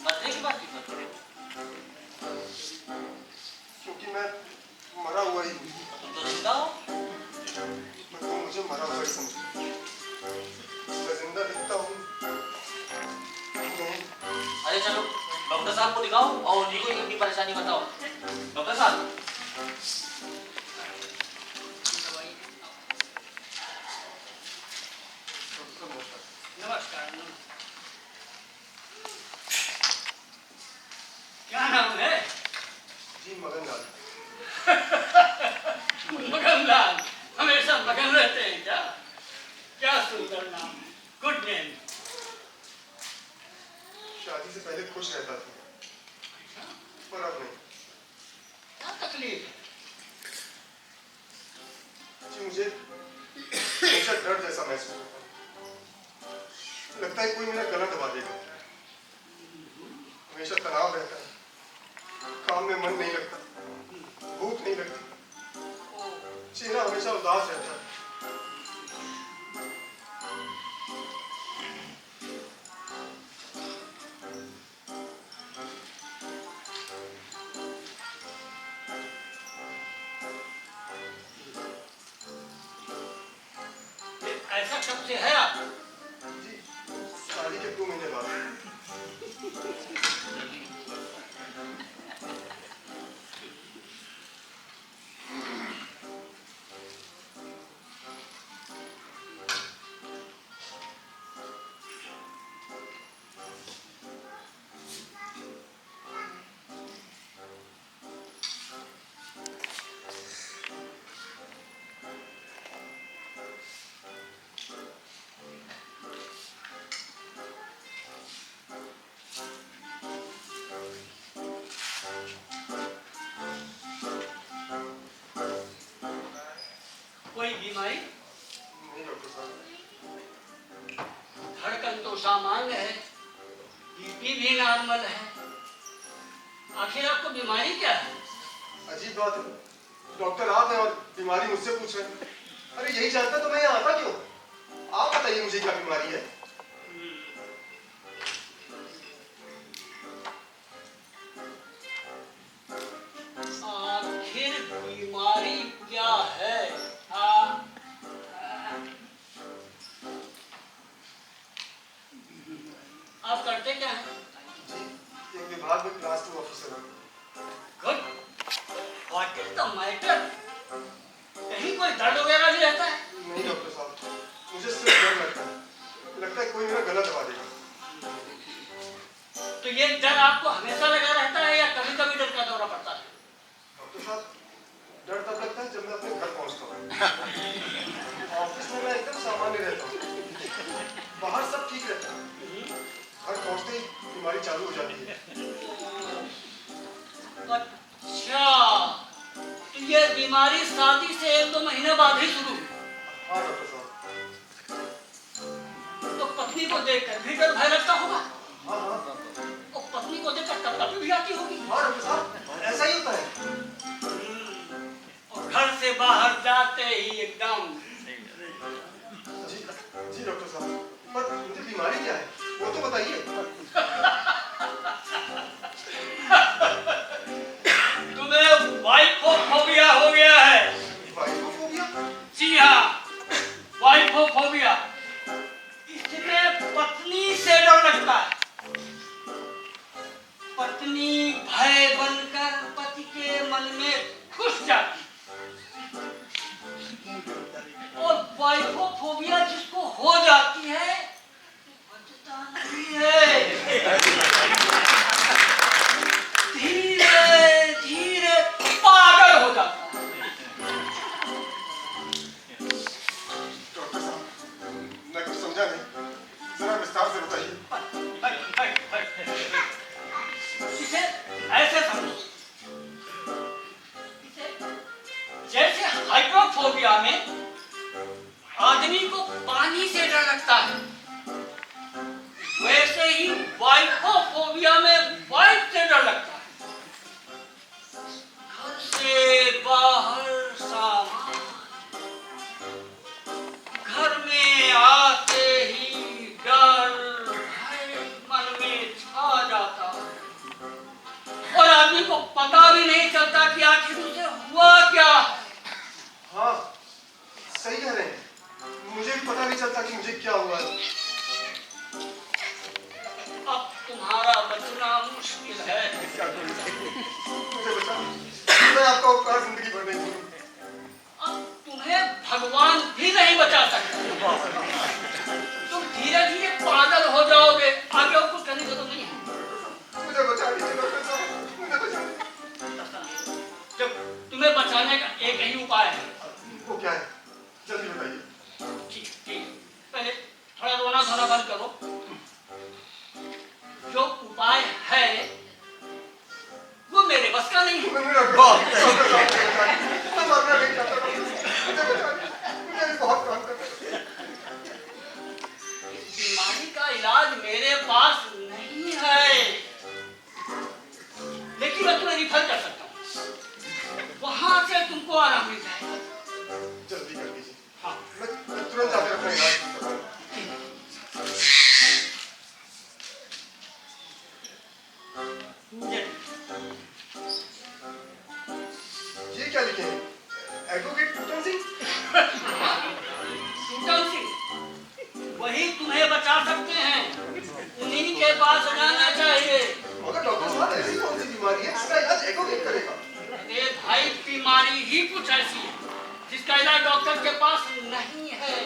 मरने की बात क्यों कर रहे हो? क्योंकि मैं मरा हुआ ही हूँ। तुम तो जिंदा हो। मैं तो मुझे मरा हुआ ही समझो। मैं जिंदा दिखता हूँ नहीं। अरे चलो डॉक्टर साहब को दिखाओ और उन्हीं को अपनी परेशानी बताओ। डॉक्टर साहब, नमस्कार। क्या नाम है? जी मगन लाल। मगनलाल, हमेशा मगन रहते हैं क्या? क्या सुंदर नाम, गुड नेम। शादी से पहले खुश रहता था, पर अब नहीं। क्या तकलीफ है? जी मुझे हमेशा डर जैसा महसूस होता है। लगता है कोई मेरा गला दबा देगा। हमेशा तनाव रहता है, काम में मन नहीं लगता, भूख नहीं लगती, चेहरा हमेशा उदास रहता है। ऐसा कब से है आप? जी शादी के 2 महीने बाद। कोई बीमारी? नहीं डॉक्टर साहब। धड़कन तो सामान्य है, बीपी भी नॉर्मल है, आखिर आपको बीमारी क्या है? अजीब बात है, डॉक्टर आप हैं और बीमारी मुझसे पूछ रहे हैं। अरे यही जानता तो मैं यहाँ आता क्यों? आप बताइए मुझे क्या बीमारी है? आखिर बीमारी क्या है? हाँ, आप करते क्या हैं? जी एक विभाग में क्लास 2 ऑफिसर हूँ। Good. What is the matter? कहीं कोई दर्द वगैरह भी रहता है? नहीं डॉक्टर साहब, मुझे सिर्फ डर लगता है। लगता है कोई मेरा गला दबा देगा। तो ये डर आपको हमेशा लगा रहता है या कभी कभी डर का दौरा पड़ता है? डॉक्टर साहब डर तब लगता है जब मैं अपने घर पहुँचता हूँ। ऑफिस में मैं एकदम सामान्य रहता हूँ, बाहर सब ठीक रहता है, घर पहुँचते ही बीमारी चालू हो जाती है। अच्छा, तो ये बीमारी शादी से 1-2 महीने बाद ही शुरू हुई। हाँ डॉक्टर साहब। तो पत्नी को देखकर भी डर भय लगता होगा, हाँ हाँ और पत्नी को देखकर टपटपी भी आती होगी। हाँ डॉक्टर साहब, ऐसा ही होता है। और घर से बाहर जाते ही एकदम जी जी डॉक्टर साहब, पर मुझे बीमारी क्या है वो तो बताइए। तुम्हें वाइफोफोबिया हो गया है। वाइफोफोबिया? जी हाँ, वाइफोफोबिया। इसमें पत्नी से डर लगता है। पत्नी भय बनकर पति के मन में घुस जाती है। और वाइफोफोबिया जिसको हो जाती है बचता नहीं है। धीरे धीरे पागल हो जाता है। डॉक्टर साहब मैं कुछ समझा नहीं, जरा विस्तार से बताइए। फोबिया में आदमी को पानी से डर लगता है, वैसे ही वाइफोफोबिया में वाइफ से डर लगता है। घर से बाहर सामान, घर में आते ही डर भय मन में छा जाता है और आदमी को पता भी नहीं चलता कि आखिर उसे हुआ क्या। हाँ, सही कह रहे हैं। मुझे भी पता नहीं चलता कि मुझे क्या हुआ है। अब तुम्हारा बचना मुश्किल है। मुझे बता, मैं आपका उपकार जिंदगी भर नहीं भूलूंगा। अब तुम्हें भगवान भी नहीं बचा सकता। तुम धीरे धीरे पागल हो जाओगे, आगे और कुछ करने को तो नहीं है। मुझे बचा लीजिए डॉक्टर साहब, मुझे बचा लीजिए। जब तुम्हें बचाने का एक ही उपाय है। वो क्या है? जल्दी बताइए। ठीक ठीक, पहले थोड़ा रोना धोना बंद करो। जो उपाय है वो मेरे बस का नहीं है। मैं मरना नहीं चाहता, मुझे बचा लीजिए, मुझे भी बहुत काम करना है। इस बीमारी का इलाज मेरे पास नहीं है, लेकिन मैं तुम्हें रिफर कर सकता हूँ, वहां से तुमको आराम मिल जाएगा। जल्दी कर दीजिए। हाँ, मैं तुरंत जाकर अपना इलाज करवाऊंगा। ये क्या लिखे हैं? एडवोकेट पूटन सिंह? पूटन सिंह वही तुम्हें बचा सकते हैं, उन्हीं के पास जाना चाहिए। मगर डॉक्टर साहब, ऐसी कौन सी बीमारी है जिसका इलाज एडवोकेट करेगा? अरे भाई, बीमारी ही कुछ ऐसी है जिसका इलाज डॉक्टर के पास नहीं है।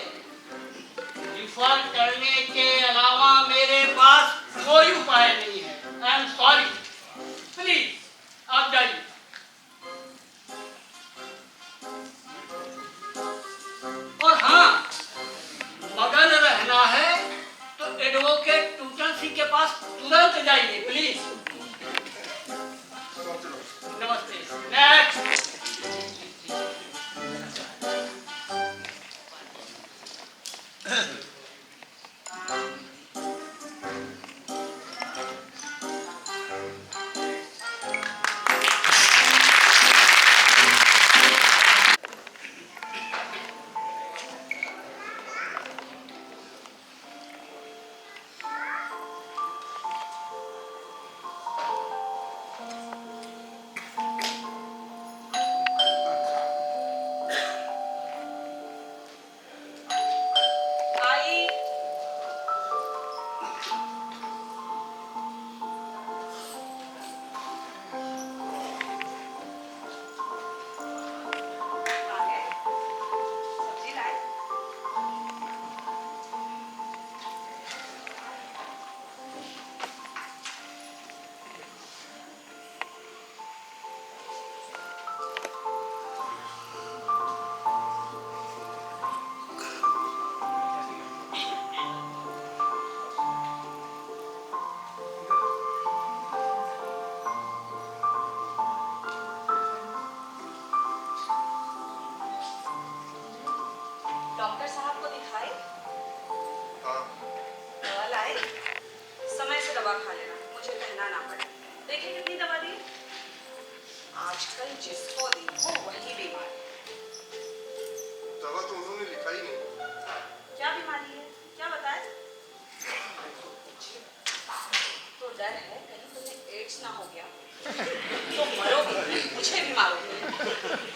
रिफर करने के अलावा मेरे पास कोई उपाय नहीं है। आई एम सॉरी, प्लीज आप जाइए। और हाँ, मगन रहना है तो एडवोकेट टूटन सिंह के पास तुरंत जाइए, प्लीज। नमस्ते। नेक्स्ट। डॉक्टर साहब को दिखाए? हाँ। दवा लाए? समय से दवा खा लेना, मुझे कहना ना पड़े। देखिए कितनी दवा दी। आजकल जिसको देखो वही बीमार। दवा तो उन्होंने लिखा ही नहीं। क्या बीमारी है, क्या बताए? तो डर है कहीं तुम्हें एड्स ना हो गया तो मरोगे, मुझे भी मारोगे।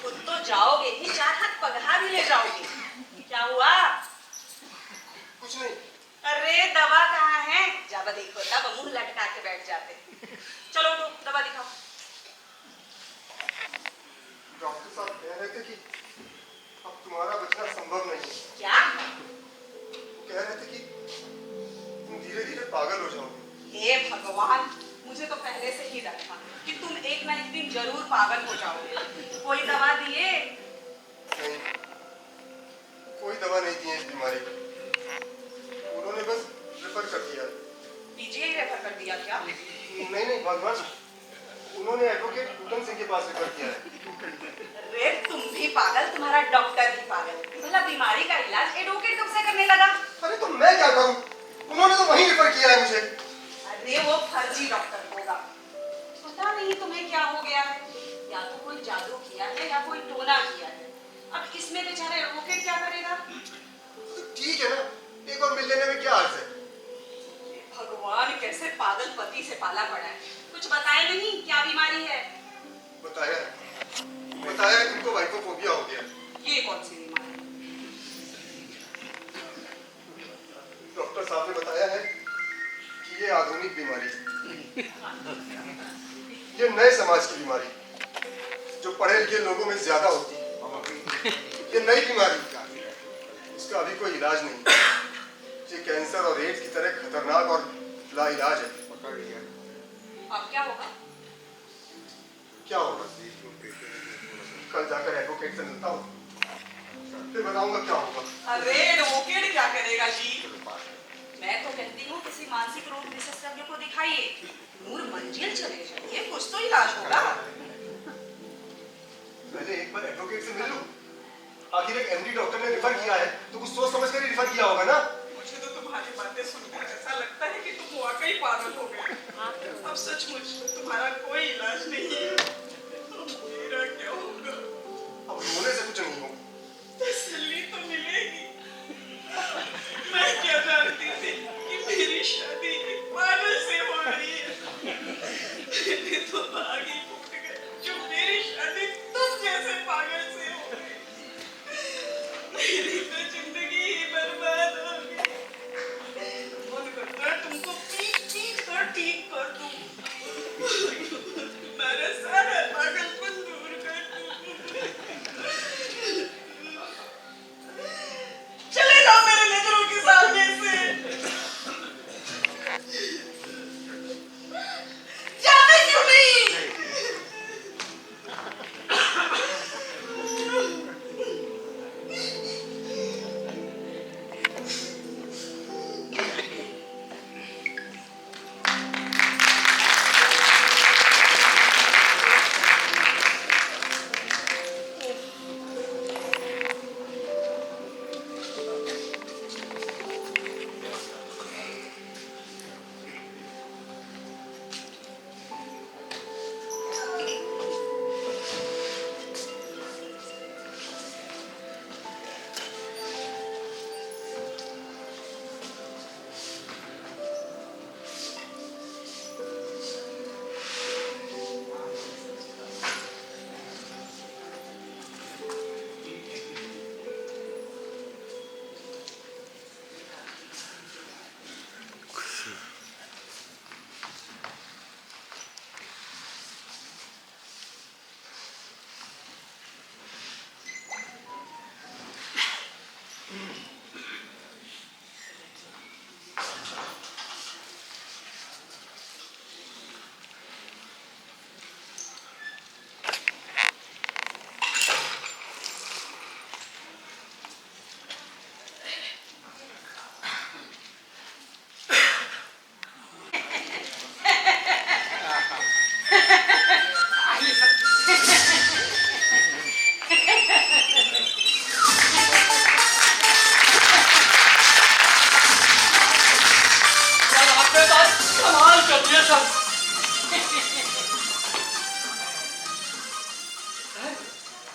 खुद तो जाओगे ही, चार हाथ पगहा भी ले जाओगे। क्या हुआ? कुछ नहीं। अरे दवा कहाँ है? जब देखो तब मुंह लटका के बैठ जाते। चलो उठो, दवा दिखाओ। डॉक्टर साहब कह रहे थे कि अब तुम्हारा बचना संभव नहीं है। क्या? वो कह रहे थे कि तुम धीरे धीरे पागल हो जाओगे। हे भगवान, मुझे तो पहले से ही डर था कि तुम एक ना एक दिन जरूर पागल हो जाओगे। कोई दवा दिए? नहीं, कोई दवा नहीं दी है इस बीमारी की। उन्होंने बस रेफर कर दिया। पीजीआई रेफर कर दिया क्या? नहीं भगवान, उन्होंने एडवोकेट पूटन सिंह के पास रेफर किया है। अरे तुम भी पागल, तुम्हारा डॉक्टर भी पागल। ये बेचारे एडवोकेट क्या करेगा? तो ठीक है ना, एक और मिल लेने में क्या अर्ज है? भगवान कैसे पागल पति से पाला पड़ा है। कुछ बताए नहीं क्या बीमारी है? बताया है तुमको वाइफोफोबिया हो गया। ये कौन सी बीमारी? डॉक्टर साहब ने बताया है कि ये आधुनिक बीमारी है, ये नए समाज की बीमारी जो पढ़े लिखे लोगों में ज्यादा होती है। ये नई बीमारी, इसका अभी कोई इलाज नहीं। ये कैंसर और एड्स की तरह खतरनाक और लाइलाज है। अब क्या होगा? क्या होगा? कल जाकर एडवोकेट से मिलता हूँ, फिर बताऊंगा क्या होगा। अरे एडवोकेट क्या करेगा जी? मैं तो कहती हूँ किसी मानसिक रोग विशेषज्ञ को दिखाइए, नूर मंजिल चले जाइए, कुछ तो इलाज होगा। पहले एक बार एडवोकेट से मिल लूं। आखिर एक एमडी डॉक्टर ने रिफर किया है तो कुछ सोच समझ कर ही रिफर किया होगा ना। मुझे तो तुम्हारी बातें सुनकर ऐसा लगता है कि तुम वाकई पागल हो गए। अब सचमुच तुम्हारा कोई इलाज नहीं है। अब मेरा क्या होगा? अब रोने से कुछ नहीं होगा। तसल्ली तो मिलेगी। मैं क्या जानती थी कि मेरी शादी एक पागल से हो रही है। मैंने तो भाग ही फूट गए जो मेरी शादी तुम जैसे पागल से हो गई। मेरी तो जिंदगी ही बर्बाद हो गई। मन करता है तुमको पीट कर ठीक कर दूं। तुम्हारा सारा पागलपन दूर कर दूं। चले जाओ मेरे नजरों के सामने से। जाते क्यों नहीं?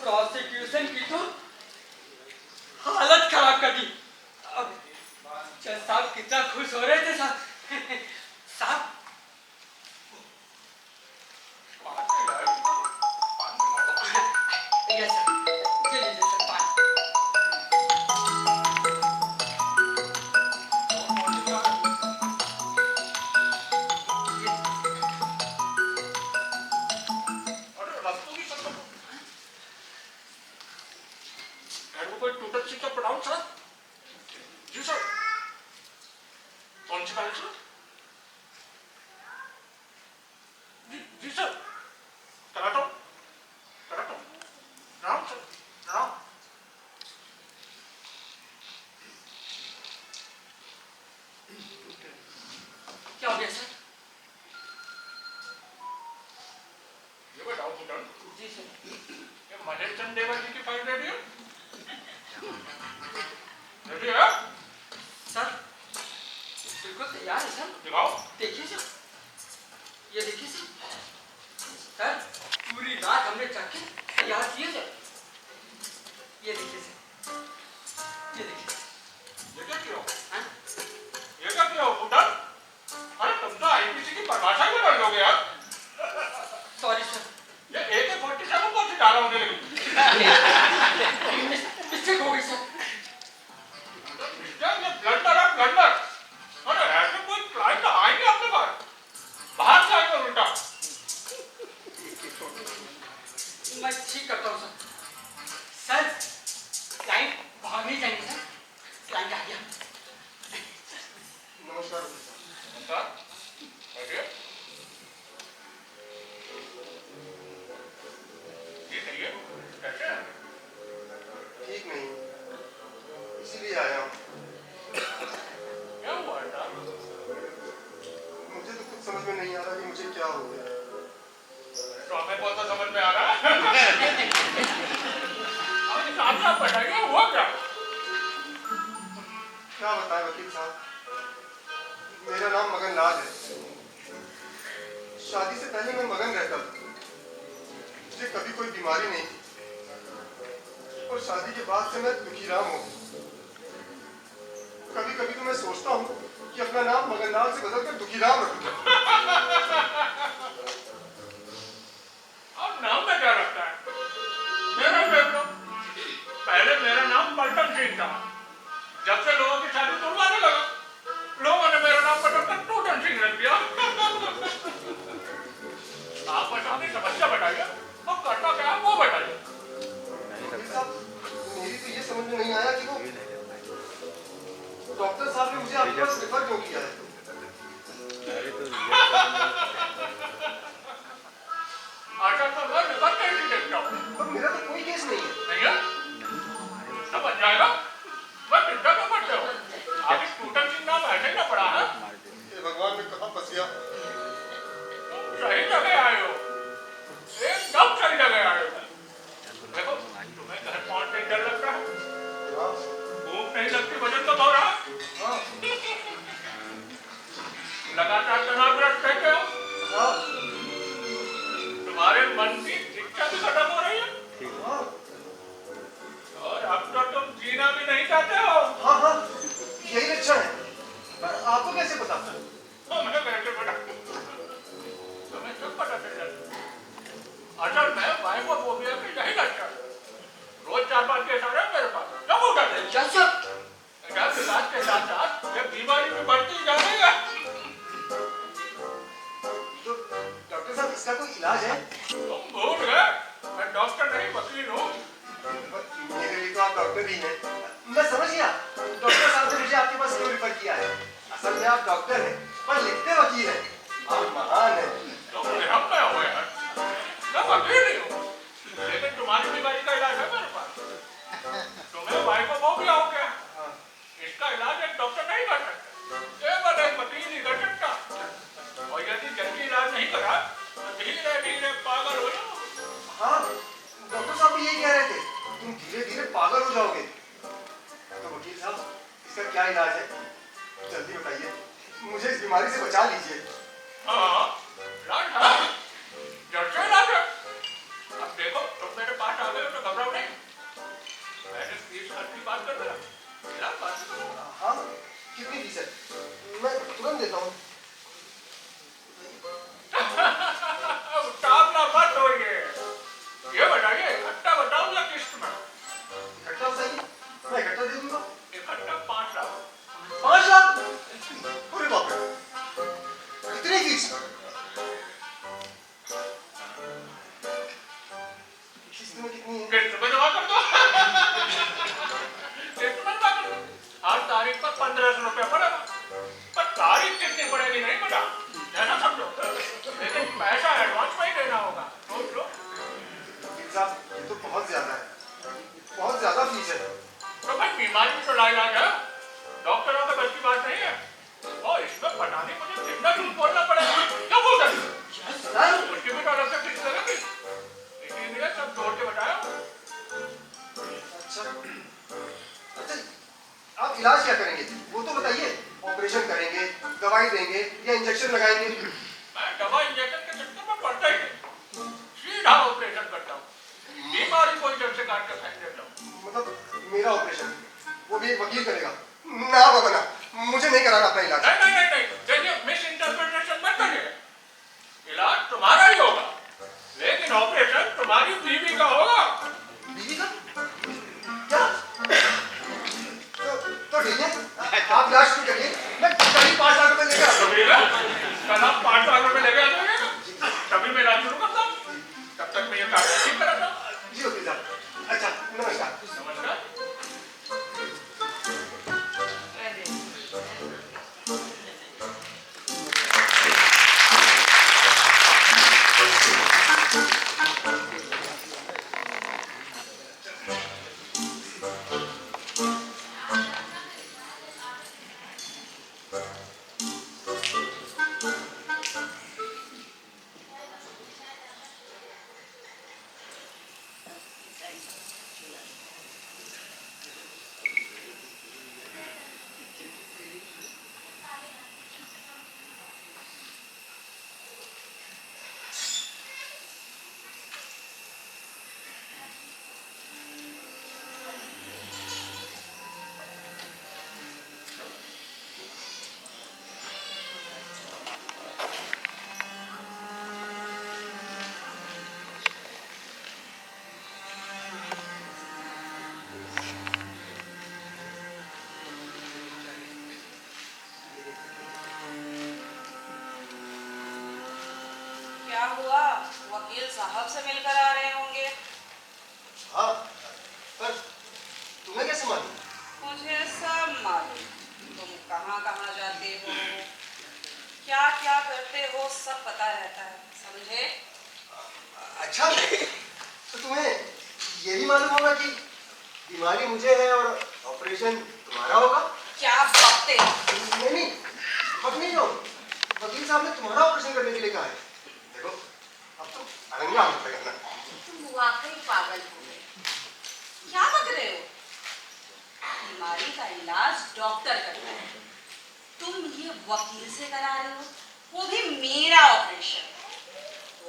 प्रोसिक्यूशन की तो हालत खराब कर दी। अब जज साहब कितना खुश हो रहे थे साहब। साहब यस सर, ये लीजिए सर पानी। क्या हो गया सर? जी सर। महेश चंद देवर जी की फाइल रेडी है? रेडी है? सर बिल्कुल तैयार है सर। दिखाओ। देखिए सर, ये देखिए सर। सर पूरी रात हमने चक्के तैयार किए सर। ये देखिए सर। ये देखिए। ये क्या किया हो? हाँ? ये क्या किया हो, पुटर? अरे तुम तो आईपीसी की परिभाषा ही बदल दोगे यार। Sorry sir. ये AK-47 कौन सी डाला होने लगी? मिस्टेक हो गई सर। ये ब्लंडर है, ब्लंडर। अरे ऐसे कोई क्लाइंट आएंगे अपने पास? बाहर से आएंगे उल्टा। मैं ठीक करता हूँ सर। सर क्लाइंट बाहर नहीं जाएंगे सर। क्लाइंट आ गया। नमस्कार। नमस्कार। बैठिए। ये कहिए, कैसे हैं? ठीक नहीं, इसीलिए आया हूँ। क्या हुआ बेटा? मुझे तो कुछ समझ में नहीं आ रहा कि मुझे क्या हो गया। तो हमें कौन सा समझ में आ रहा है? अभी साफ साफ बताइए, हुआ क्या? क्या बताएं वकील साहब, मेरा नाम मगन लाल है। शादी से पहले मैं मगन रहता था, मुझे कभी कोई बीमारी नहीं थी और शादी के बाद से मैं दुखीराम हूँ। कभी कभी तो मैं सोचता हूँ कि अपना नाम मगन लाल से बदलकर दुखीराम रखूं। और नाम में क्या रखता है? मेरा देख लो, पहले मेरा नाम पलटन सिंह था। जब से लोगों की शादी तुड़वाने लगा, लोगों ने मेरा नाम बदलकर टूटन सिंह रख दिया। आप बस अपनी समस्या बताइए, और करना क्या है वो बताइए। वकील साहब, मेरी तो ये समझ में नहीं आया कि वो डॉक्टर साहब ने मुझे आपके पास रेफर क्यों किया है। अच्छा तो मैं रिकॉर्ड कैसे देखता हूँ? पर मेरा तो कोई केस नहीं है। नहीं है? समझ जाएगा। मैं चिंता क्यों करते हो? आप इस टूटन सिंह नाम ऐसे ही ना पड़ा है? ये भगवान में कहाँ फंस गया। तुम सही जगह आए हो, एकदम सही जगह आए हो। देखो, तुम्हें घर पहुंचने डर लगता है, हाँ, भूख नहीं लगती, वजन कम हो रहा है, हाँ, लगातार तनावग्रस्त रहते हो, हाँ, तुम्हारे मन की इच्छा भी खत्म हो रही है, हाँ, और अब तो तुम जीना भी नहीं चाहते हो। हाँ, हाँ, यही लक्षण है। पर आपको कैसे पता? तुम्हें कैसे पता? तुम्हें सब पता चल जाता। असल में वाइफोफोबिया की यही लक्षण है। रोज 4-5 केस आ रहे हैं मेरे पास, कब उठाते हैं? क्या सर? इलाज के साथ ये बीमारी भी बढ़ती जा रही है। तो डॉक्टर साहब, इसका कोई इलाज है? तुम भूल गए, मैं डॉक्टर नहीं वकील हूँ। मेरे लिए तो आप डॉक्टर ही हैं। मैं समझ गया डॉक्टर साहब ने मुझे आपके पास क्यों रिफर किया है। असल में आप डॉक्टर हैं पर लिखते वकील हैं। आप महान हैं। तुम निरम में हो यार, मैं वकील ही हूँ, लेकिन तुम्हारी बीमारी का इलाज है मेरे पास। तुम्हें वाइफोफोबिया हो गया, इसका इलाज एक डॉक्टर नहीं कर सकता, केवल एक वकील ही कर सकता। और यदि जल्दी इलाज नहीं करा तो धीरे धीरे पागल हो जाओ। हाँ, डॉक्टर साहब भी यही कह रहे थे, तुम धीरे धीरे पागल हो जाओगे। तो वकील साहब, इसका क्या इलाज है? जल्दी बताइए, मुझे इस बीमारी से बचा लीजिए। हाँ, इलाज है, जड़ से इलाज है। अब देखो, तुम मेरे पास आ गए हो तो घबराओ नहीं। मैंने फीस की बात कर रहा, इलाज बात करो। हाँ, कितनी फीस है? मैं तुरंत देता हूँ। उतावला मत होइए। ये बताइए, इकट्ठा बताओ या किस्त में? इकट्ठा बताइए, मैं इकट्ठा दे दूंगा। इकट्ठा 5 लाख। 5 लाख? अरे बाप रे, इतनी फीस? किस्त में कितनी है? किस्त में जमा कर दो। किस्त में जमा कर दो। हर तारीख पर 1500 रुपया पड़ेगा, पर तारीख कितनी पड़ेगी नहीं पता, ऐसा समझो। लेकिन पैसा एडवांस में ही देना होगा, सोच लो। वकील साहब, ये तो बहुत ज्यादा है, बहुत ज्यादा फीस है। तो भाई बीमारी में तो लाइलाज है, डॉक्टरों के बस की बात नहीं है। और इसमें पता नहीं मुझे कितना झूठ बोलना पड़ेगा, क्या बोल रहे हो? उसकी भी तो अलग से फीस लगेगी, इसीलिए सब जोड़ के बताया। अच्छा, अच्छा, आप इलाज क्या करेंगे वो तो बताइए। ऑपरेशन करेंगे, दवाई देंगे या इंजेक्शन लगाएंगे? मैं दवा इंजेक्शन के चक्कर में पड़ता ही नहीं, सीधा ऑपरेशन करता हूँ। 20 बीमारी कोई जब से काट के फेंक देता हूँ। मतलब मेरा ऑपरेशन वो भी एक वकील करेगा? ना बाबा ना, मुझे नहीं कराना अपना इलाज। नहीं नहीं नहीं नहीं, देखिए मिस इंटरप्रिटेशन मत करिए। इलाज तुम्हारा ही होगा, लेकिन ऑपरेशन तुम्हारी बीवी का होगा। बीवी का? क्या? तो ठीक है, आप इलाज शुरू करिए, मैं कल ही 5 लाख रुपए लेकर आता हूँ। ठीक है, कल आप 5 लाख रुपए लेके आ जाइएगा, तभी मैं इलाज शुरू करता हूँ। तब तक मैं ये काम ठीक कराता हूँ। जी वकील साहब। अच्छा, नमस्कार। नमस्कार। क्या हुआ? वकील साहब से मिलकर आ रहे होंगे। हाँ, पर तुम्हें कैसे मालूम? मुझे सब मालूम। तुम कहाँ कहाँ जाते हो, क्या क्या करते हो, सब पता रहता है, समझे? अच्छा, तो तुम्हें ये भी मालूम होगा कि बीमारी मुझे है और ऑपरेशन तुम्हारा होगा? क्या बकते हो? नहीं, अब नहीं जाओ। वकील साहब ने तुम्हारा ऑपरेशन करने के लिए कहा है। देखो, अब तुम अरंगा मत करना। तुम वाकई पागल हो गए। क्या बक रहे हो? बीमारी का इलाज डॉक्टर करता है, तुम ये वकील से करा रहे हो, वो भी मेरा ऑपरेशन।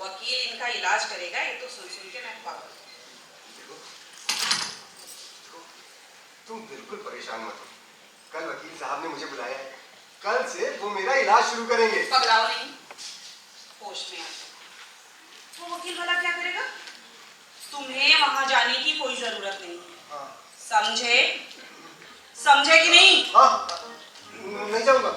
वकील इनका इलाज करेगा, ये तो सुन सुन के मैं पागल हूँ। देखो, तुम बिल्कुल परेशान मत हो। कल वकील साहब ने मुझे बुलाया है, कल से वो मेरा इलाज शुरू करेंगे। पगलाओ नहीं, होश में आ। वो वकील वाला क्या करेगा? तुम्हें वहां जाने की कोई जरूरत नहीं है। हाँ। समझे? समझे कि नहीं? हाँ, नहीं जाऊंगा।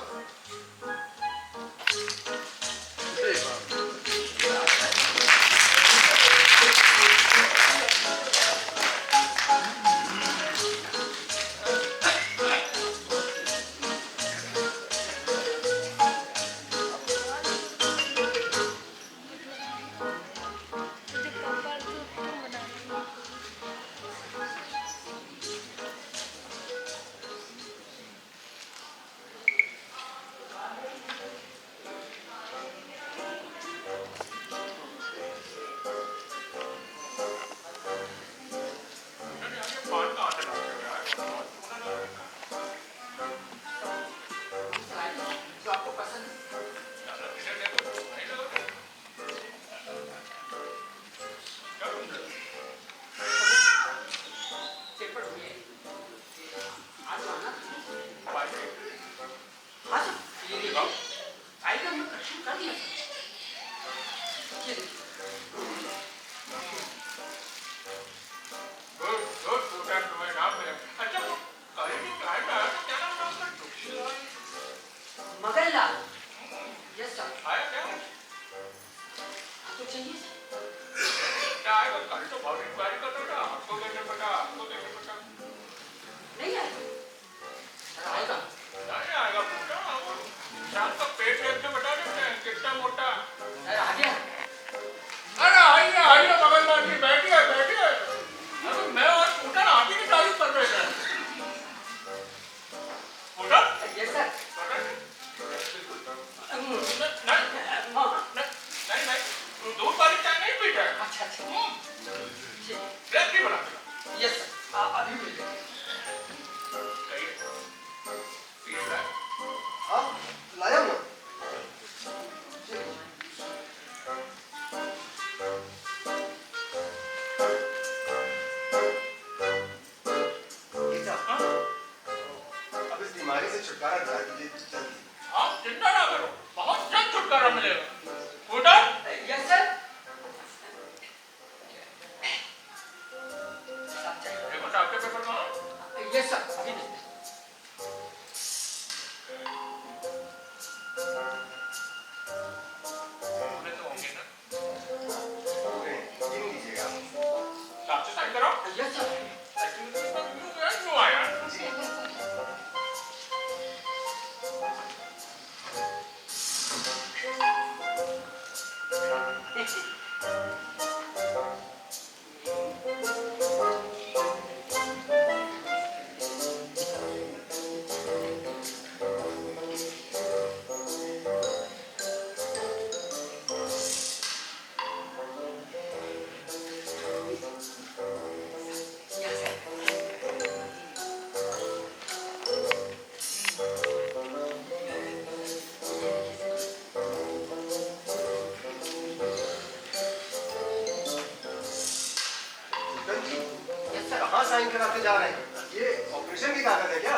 साइन कराते जा रहे हैं? ये ऑपरेशन की कागज है क्या?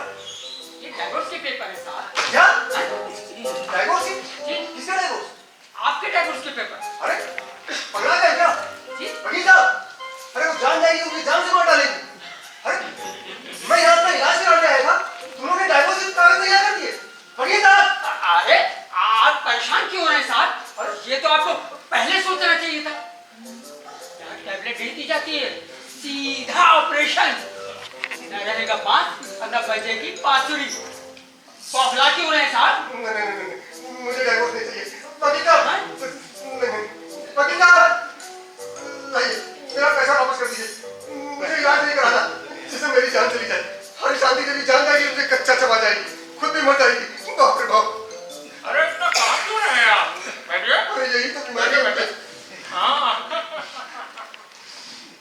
ये डाइवोर्स के पेपर है साहब। क्या? डाइवोर्स? किसका डाइवोर्स? आपके डाइवोर्स के पेपर। अरे पकड़ा गया क्या? जी वकील साहब, अरे वो जान जाएगी, उनकी जान से मार डालेगी। अरे मैं यहाँ अपना इलाज कराने आया था, तुम लोगों ने डाइवोर्स की कागज तैयार कर दिए। वकील साहब, अरे आप परेशान क्यों हो रहे हैं साहब? ये तो आपको पहले सोचना चाहिए था। यहाँ टैबलेट नहीं दी जाती है, सीधा ऑपरेशन। न रहेगा बांस और न बजेगी बांसुरी। बौखला क्यों रहे हैं साहब? नहीं, मुझे डाइवोर्स नहीं चाहिए। वकील साहब, वकील साहब, नहीं, मेरा पैसा वापस कर दीजिए। मुझे इलाज नहीं कराना जिससे मेरी जान चली जाए। हरी शांति देवी जान जाएगी, मुझे कच्चा चबा जाएगी, खुद भी मर जाएगी। बाप रे बाप। अरे इतना काम क्यों रहे हैं आप? बैठिए। अरे यही तो बीमारी है। हाँ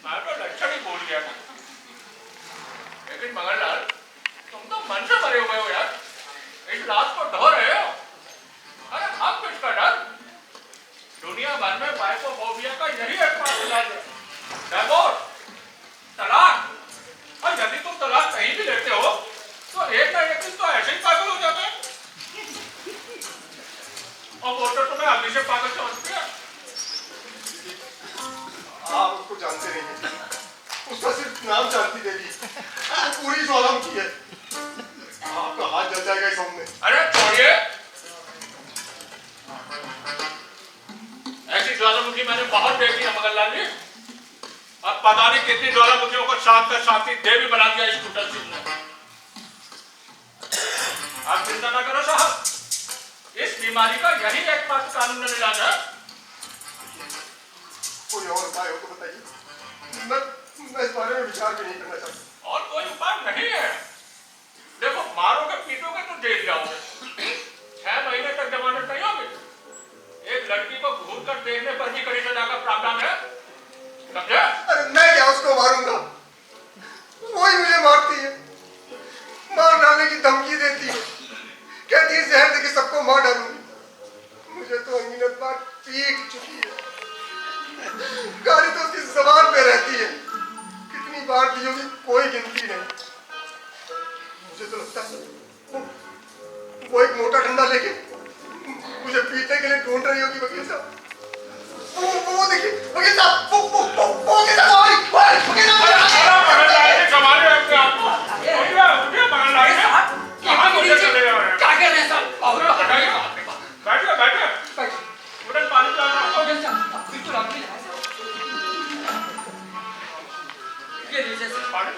मैं तो लक्षण ही भूल गया था। लेकिन मगनलाल, तुम तो मन से मरे हुए हो यार। इस लाश को ढो रहे हो। अरे आप किसका डर? दुनिया भर में बाइकोफोबिया का यही एकमात्र इलाज है, डाइवोर्स, तलाक। और यदि तुम तलाक कहीं भी लेते हो तो एक ना एक दिन तो ऐसे ही पागल हो जाते हैं। और वो तो तुम्हें अभी से पागल समझती है। आप उसको जानते नहीं हैं। उसका सिर्फ नाम जानती देवी, वो पूरी ज्वालामुखी है। आपका हाथ जल जाएगा इस में। अरे छोड़िए, ऐसी ज्वालामुखी मैंने बहुत देखी है मगनलाल जी। अब पता नहीं कितनी ज्वालामुखियों को शांत कर शांति देवी बना दिया इस टूटल सिंह ने। आप चिंता ना करो साहब, इस बीमारी का यही एकमात्र कानूनी इलाज है। कोई और उपाय हो तो बताइए। मैं इस बारे में विचार भी नहीं करना चाहता। और कोई उपाय नहीं है। देखो, मारोगे पीटोगे तो जेल जाओगे, 6 महीने तक जमानत नहीं होगी। एक लड़की को घूर कर देखने पर भी कड़ी सजा का प्रावधान है, समझे? अरे मैं क्या उसको मारूंगा? वही मुझे मारती है, मार डालने की धमकी देती है, कहती है जहर देके सबको मार डालूंगी। मुझे तो अंगिनत बार पीट चुकी है। गाली तो उसकी जबान पे रहती है, कितनी बार दी होगी कोई गिनती नहीं। मुझे तो लगता है वो एक मोटा डंडा लेके मुझे पीटने के लिए ढूंढ रही होगी। वकील साहब, वो देखिए वकील साहब, वो वकील साहब, वकील साहब, संभालिए अपने आप को। उठिए मगनलाल जी, कहाँ मुझे चले जा रहे हैं? क्या कर रहे हैं साहब? बैठिए बैठिए, उधर पानी पिलाना। बिल्कुल आपकी ये लीजिए सर, पानी।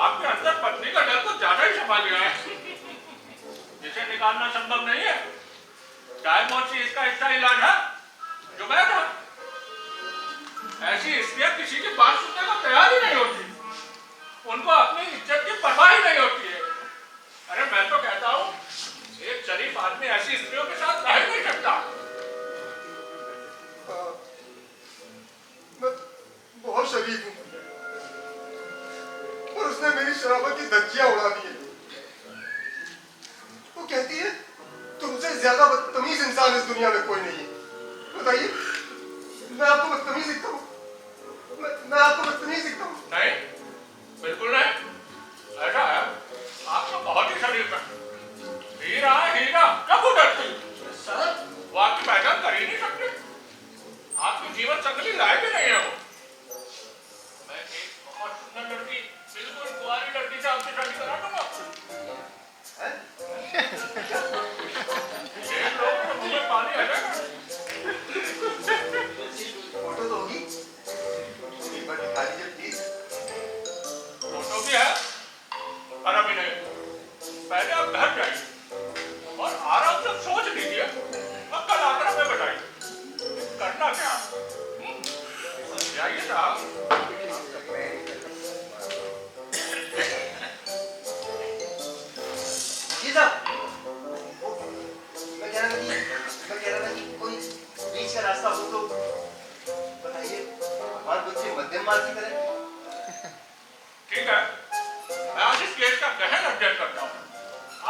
आपके अंदर पत्नी का डर तो ज्यादा ही छपा गया है, जिसे निकालना संभव नहीं है। डायमोड से इसका अच्छा इलाज है, जो मैं था। ऐसी स्त्रियां किसी की बात सुनने को तैयार ही नहीं होती, उनको अपनी इज्जत की परवाह ही नहीं होती है। अरे मैं तो कहता हूँ, एक शरीफ आदमी ऐसी स्त्रियों के साथ रह नहीं सकता। मैं बहुत शरीफ हूँ और उसने मेरी शराबत की धज्जियां उड़ा दी है। वो कहती है तुमसे ज्यादा बदतमीज इंसान इस दुनिया में कोई नहीं है। बताइए, मैं आपको बदतमीज दिखता हूँ? मैं आपको बदतमीज दिखता हूँ? नहीं, बिल्कुल नहीं। ऐसा है, आप तो बहुत ही शरीफ है। हीरा है हीरा, कब उड़ती सर? वो आपकी पहचान कर ही नहीं सकते। आपकी जीवन संगली लायक ही नहीं है वो। मैं एक बहुत सुंदर लड़की, बिल्कुल कुंवारी लड़की से आपसे शादी करा दूंगा। एक लोग तो मुंह में पानी आ जाएगा। फोटो तो होगी, बट दिखा दीजिए प्लीज। फोटो भी है और अभी नहीं। पहले आप घर जाइए और आराम से सोच लीजिए, अब कल आकर हमें बताइए करना क्या। जाइए साहब। जी साहब, मैं कह रहा था कि कोई बीच का रास्ता हो तो बताइए, हमारे बच्चे मध्यम मार्ग की तरह। ठीक है, मैं आज इसकी केस का गहन अध्ययन करता हूँ।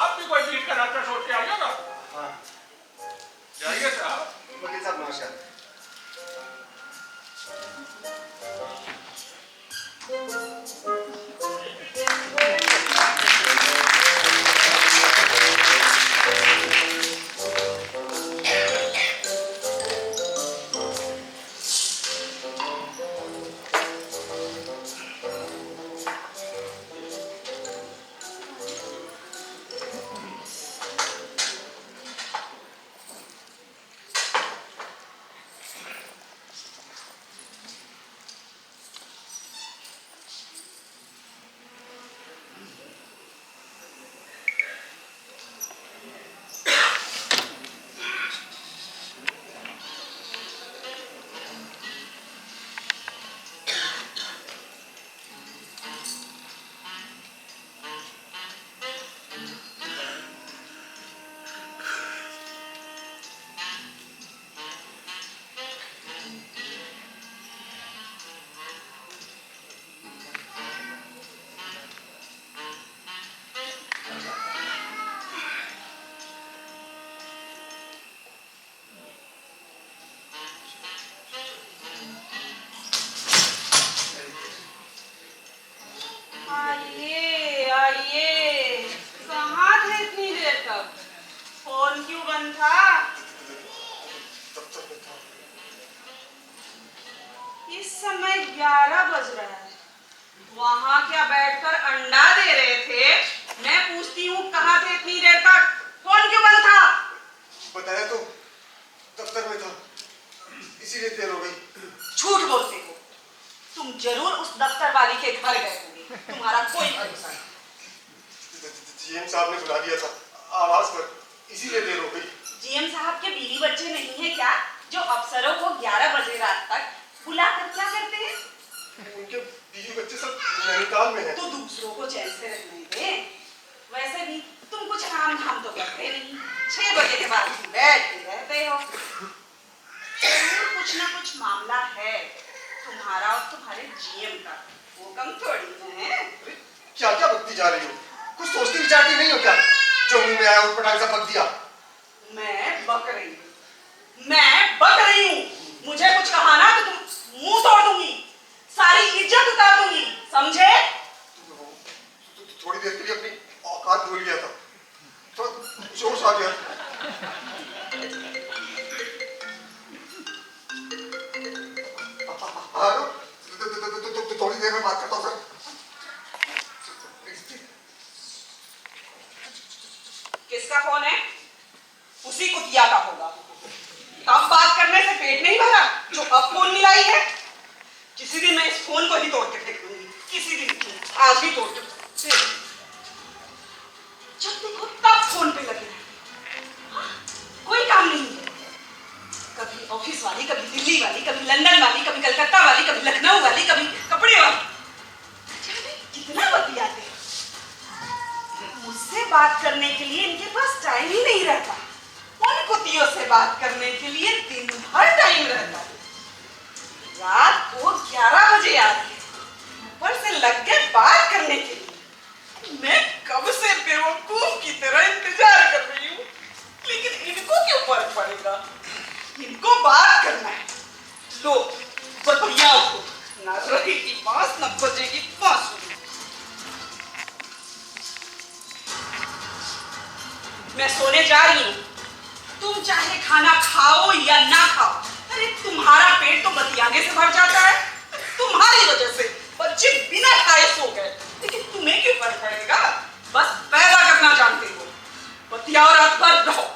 आप भी कोई बीच का रास्ता सोच के आइए ना। हाँ जाइए साहब। वकील साहब नमस्कार। आइए आइए, कहाँ थे इतनी देर तक? फोन क्यों बंद था? इस समय 11 बज रहा है। वहाँ क्या बैठकर अंडा दे रहे थे? मैं पूछती हूँ कहाँ थे इतनी देर तक? फोन क्यों बंद था? बताया तो दफ्तर में था, इसीलिए देर हो गई। झूठ बोलते हो। तुम जरूर उस दफ्तर वाली के घर गए होंगे। तुम्हारा कोई भरोसा नहीं। जीएम साहब ने बुला दिया था आवाज पर, इसीलिए देर हो गई। जीएम साहब के बीवी बच्चे नहीं है क्या, जो अफसरों को 11 बजे रात तक बुलाकर क्या करते हैं? उनके बीवी बच्चे सब नैनीताल में हैं। तो दूसरों को चैन से रहने दे। वैसे भी तुम कुछ काम धाम तो करते नहीं। 6 बजे के बाद बैठते रहते हो। कुछ ना कुछ मामला है तुम्हारा और तुम्हारे जीएम का। वो कम थोड़ी है। क्या क्या बकती जा रही हो? कुछ सोचती विचारती नहीं हो क्या? जो मुंह में आया उठ पटांग से बक दिया। मैं बक रही हूँ। मैं बक रही हूँ। मुझे कुछ कहा ना तो तुम मुंह तोड़ दूंगी, सारी इज्जत उतार दूंगी, समझे? थोड़ी देर के लिए अपनी औकात भूल गया था, थोड़ा जोश आ गया। थोड़ी देर में बात करता हूँ सर। किसका फोन है? उसी कुतिया का होगा। अब बात करने से पेट नहीं भरा जो अब फोन मिलाई है? किसी दिन मैं इस फोन को ही तोड़ के फेंक दूंगी। किसी दिन, आज भी तोड़ के। जब देखो तब फोन पे लगे रहते। हाँ, कोई काम नहीं है। कभी ऑफिस वाली, कभी दिल्ली वाली, कभी लंदन वाली, कभी कलकत्ता वाली, कभी लखनऊ वाली, कभी कपड़े वाली। कितना बतियाते हैं। मुझसे बात करने के लिए इनके पास टाइम ही नहीं रहता। उन कुतियों से बात करने के लिए दिन भर टाइम रहता है। रात को 11 बजे आती है, ऊपर से लग गए बात करने के लिए। मैं कब से बेवकूफ की तरह इंतजार कर रही हूँ, लेकिन इनको क्यों फर्क पड़ेगा? इनको बात करना है। लो बतियाओ को, ना रहेगी बांस न बजेगी बांसुरी। मैं सोने जा रही हूँ। तुम चाहे खाना खाओ या ना खाओ, अरे तुम्हारा पेट तो बतियाने से भर जाता है। तुम्हारी वजह से बच्चे बिना खाए सो गए, लेकिन तुम्हें क्यों फर्क पड़ेगा? बस पैदा करना जानते हो। बतियाओ रात भर रहो।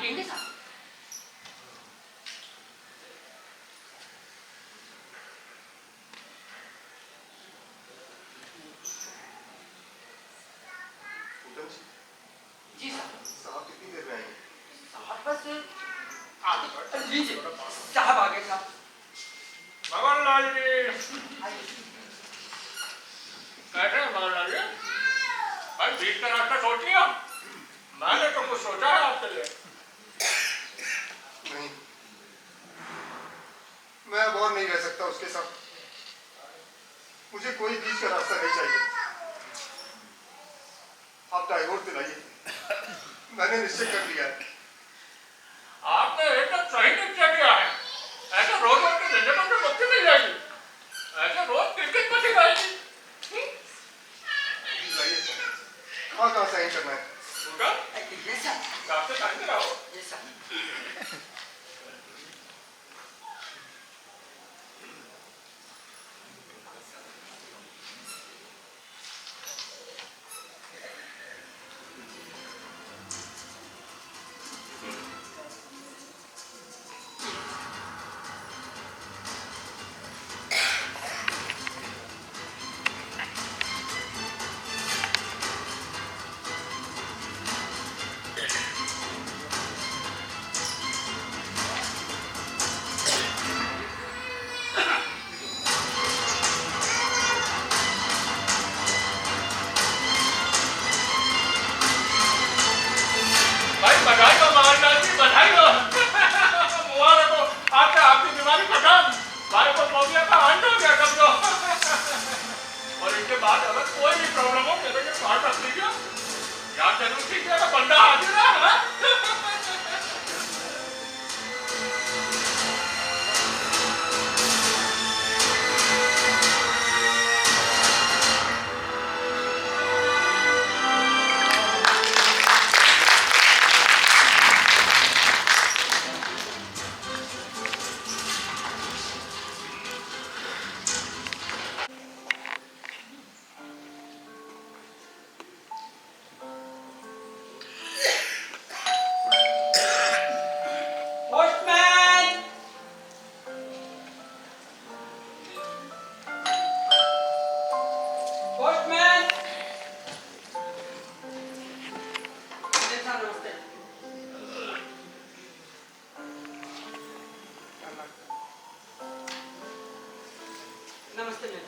पियेंगे साहब? जी साहब। साहब कितनी देर में आएंगे? साहब बस आगे लीजिए साहब, आगे साहब। मगनलाल जी, कैसे हैं मगनलाल जी? भाई बीच का रास्ता सोच लिया? मैंने तो कुछ सोचा है आपके लिए। नहीं, मैं अब और नहीं रह सकता उसके साथ। मुझे कोई बीच का रास्ता नहीं चाहिए। आप डाइवोर्स दिलाइए। मैंने निश्चय कर लिया है। आपने एकदम सही निश्चय किया है। ऐसे रोज रोज के झंझटों से मुक्ति मिल जाएगी। ऐसे रोज क्रिकेट में दिखाएगी। दिलाइए। कहाँ साइन करना है? उनका? ये साहब। आपसे साइन कराओ। ये साहब। भाई बधाई हो मगनलाल जी, बधाई हो। मुबारक हो। आपसे आपकी बीमारी खत्म। भाई को फोबिया का अंत हो गया समझो। और इसके बाद अगर कोई भी प्रॉब्लम हो मेरे को कॉल रख लीजिए। याद जरूर कीजिएगा, बंदा हाजिर है। पोस्टमैन। पोस्टमैन। नमस्ते। नमस्ते मैम।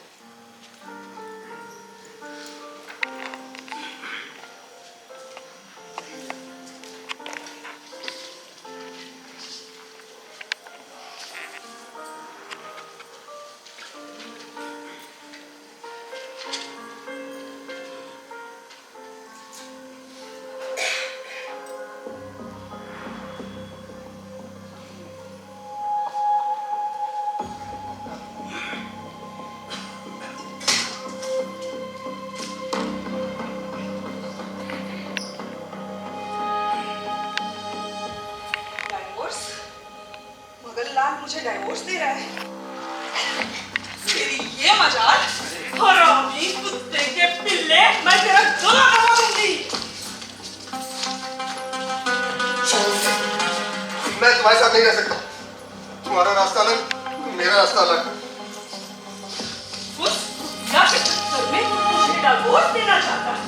डाइवोर्स? मगनलाल मुझे डाइवोर्स दे रहा है। तेरी ये मजाल, हरामी कुत्ते के पिल्ले, मैं तेरा गला दबा दूंगी। मैं तुम्हारे साथ नहीं रह सकता। तुम्हारा रास्ता अलग, मेरा रास्ता अलग। उस या के चक्कर में मुझे डाइवोर्स देना चाहता है।